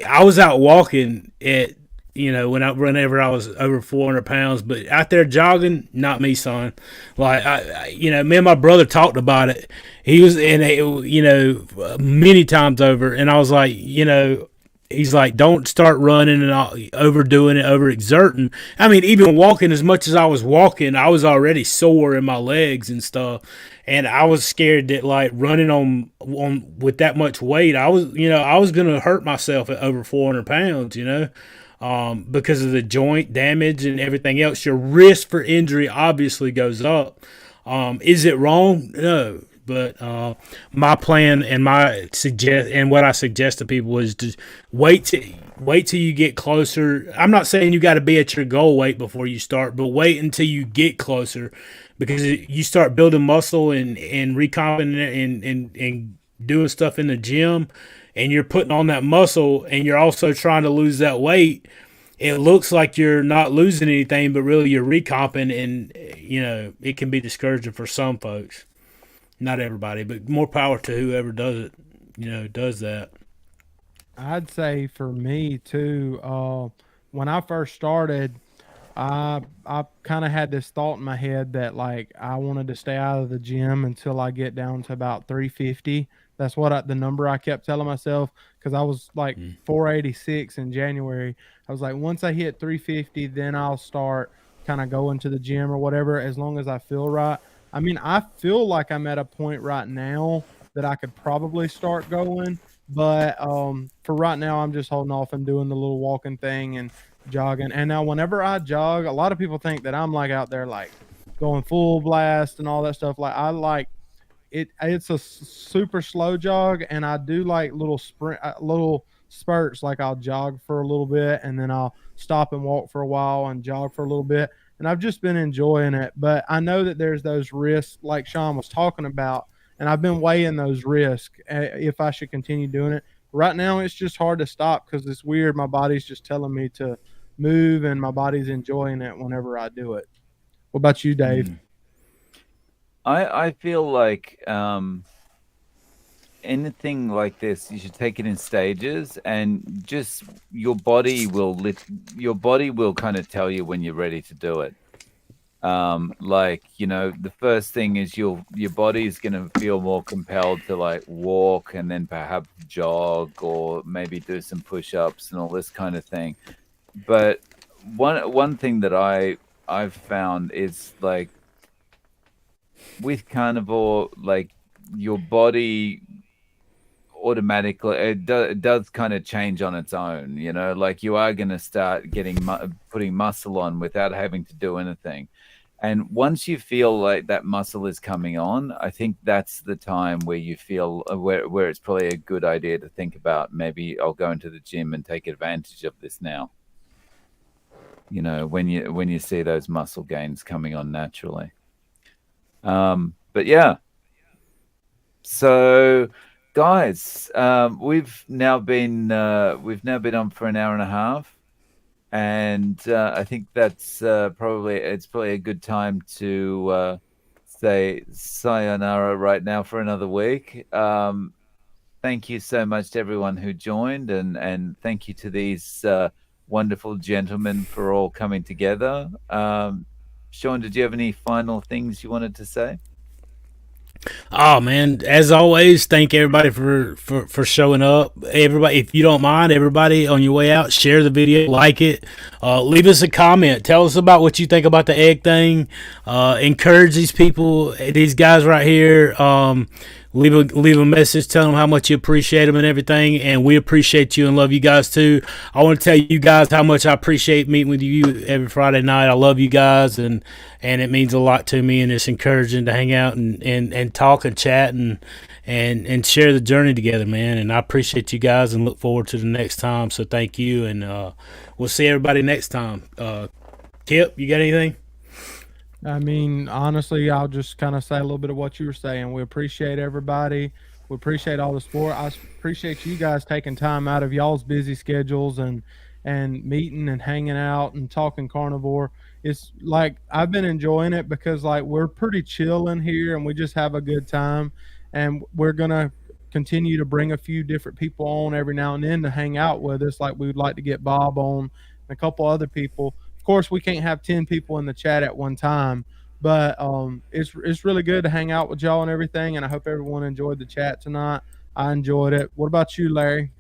B: I was out walking at, you know, whenever I was over 400 pounds, but out there jogging, not me, son. Like, you know, me and my brother talked about it. He was in you know, many times over. And I was like, you know, he's like, don't start running and overdoing it, overexerting. I mean, even walking, as much as I was walking, I was already sore in my legs and stuff. And I was scared that like running on with that much weight, I was going to hurt myself at over 400 pounds, you know, because of the joint damage and everything else. Your risk for injury obviously goes up. Is it wrong? No. But my plan and what I suggest to people is to wait till you get closer. I'm not saying you got to be at your goal weight before you start, but wait until you get closer, because you start building muscle and recomping and doing stuff in the gym, and you're putting on that muscle, and you're also trying to lose that weight. It looks like you're not losing anything, but really you're recomping, and you know it can be discouraging for some folks. Not everybody, but more power to whoever does it, you know, does that.
D: I'd say for me too, when I first started, I kind of had this thought in my head that like I wanted to stay out of the gym until I get down to about 350. That's the number I kept telling myself, because I was like 486 in January. I was like, once I hit 350, then I'll start kind of going to the gym or whatever, as long as I feel right. I mean, I feel like I'm at a point right now that I could probably start going, but for right now, I'm just holding off and doing the little walking thing and jogging. And now whenever I jog, a lot of people think that I'm like out there like going full blast and all that stuff. Like I like it. It's a super slow jog, and I do like little little spurts. Like I'll jog for a little bit, and then I'll stop and walk for a while and jog for a little bit. And I've just been enjoying it. But I know that there's those risks like Shawn was talking about, and I've been weighing those risks if I should continue doing it. Right now, it's just hard to stop because it's weird. My body's just telling me to move, and my body's enjoying it whenever I do it. What about you, Dave?
A: I feel like anything like this, you should take it in stages, and just your body will kind of tell you when you're ready to do it. Like, the first thing is your body is going to feel more compelled to like walk and then perhaps jog or maybe do some push-ups and all this kind of thing. But one thing that I've found is like with carnivore, like your body automatically it does kind of change on its own, like you are going to start putting muscle on without having to do anything. And once you feel like that muscle is coming on, I think that's the time where you feel where it's probably a good idea to think about, maybe I'll go into the gym and take advantage of this now. When you see those muscle gains coming on naturally. But yeah. So guys, we've now been on for an hour and a half, and I think that's probably a good time to say sayonara right now for another week. Thank you so much to everyone who joined, and thank you to these wonderful gentlemen for all coming together. Shawn, did you have any final things you wanted to say?
B: Oh man, as always, thank everybody for showing up. Everybody, if you don't mind, everybody on your way out, share the video, like it, leave us a comment, tell us about what you think about the egg thing. Encourage these people, these guys right here. Leave a message, tell them how much you appreciate them and everything, and we appreciate you and love you guys too. I want to tell you guys how much I appreciate meeting with you every Friday night. I love you guys, and it means a lot to me, and it's encouraging to hang out and talk and chat and share the journey together, man. And I appreciate you guys and look forward to the next time. So thank you, and we'll see everybody next time. Kipp, you got anything?
D: I mean, honestly, I'll just kind of say a little bit of what you were saying. We appreciate everybody. We appreciate all the support. I appreciate you guys taking time out of y'all's busy schedules and meeting and hanging out and talking carnivore. It's like I've been enjoying it because like we're pretty chill in here and we just have a good time. And we're gonna continue to bring a few different people on every now and then to hang out with us. Like we would like to get Bob on and a couple other people. Of course, we can't have 10 people in the chat at one time, but it's really good to hang out with y'all and everything. And I hope everyone enjoyed the chat tonight. I enjoyed it. What about you, Larry?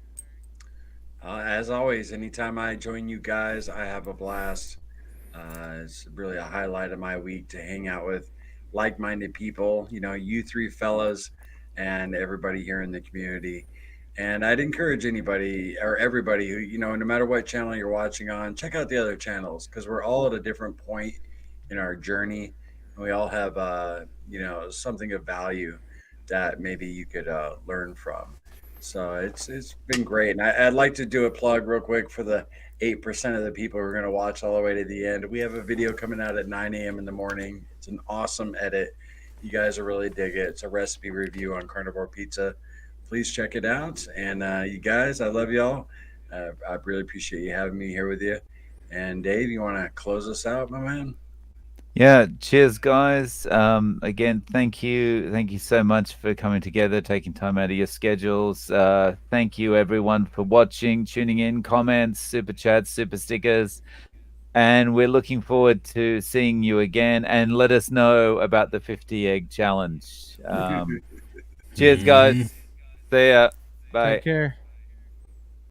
C: As always, anytime I join you guys, I have a blast. It's really a highlight of my week to hang out with like-minded people. You three fellas and everybody here in the community. And I'd encourage anybody or everybody who, no matter what channel you're watching on, check out the other channels because we're all at a different point in our journey. And we all have, something of value that maybe you could learn from. So it's been great. And I'd like to do a plug real quick for the 8% of the people who are going to watch all the way to the end. We have a video coming out at 9 a.m. in the morning. It's an awesome edit. You guys will really dig it. It's a recipe review on carnivore pizza. Please check it out. And you guys, I love y'all. I really appreciate you having me here with you. And Dave, you want to close us out, my man?
A: Yeah, cheers, guys. Again, thank you so much for coming together, taking time out of your schedules. Thank you, everyone, for watching, tuning in, comments, super chats, super stickers. And we're looking forward to seeing you again. And let us know about the 50 egg challenge. Cheers, guys. See ya. Bye.
D: Take care.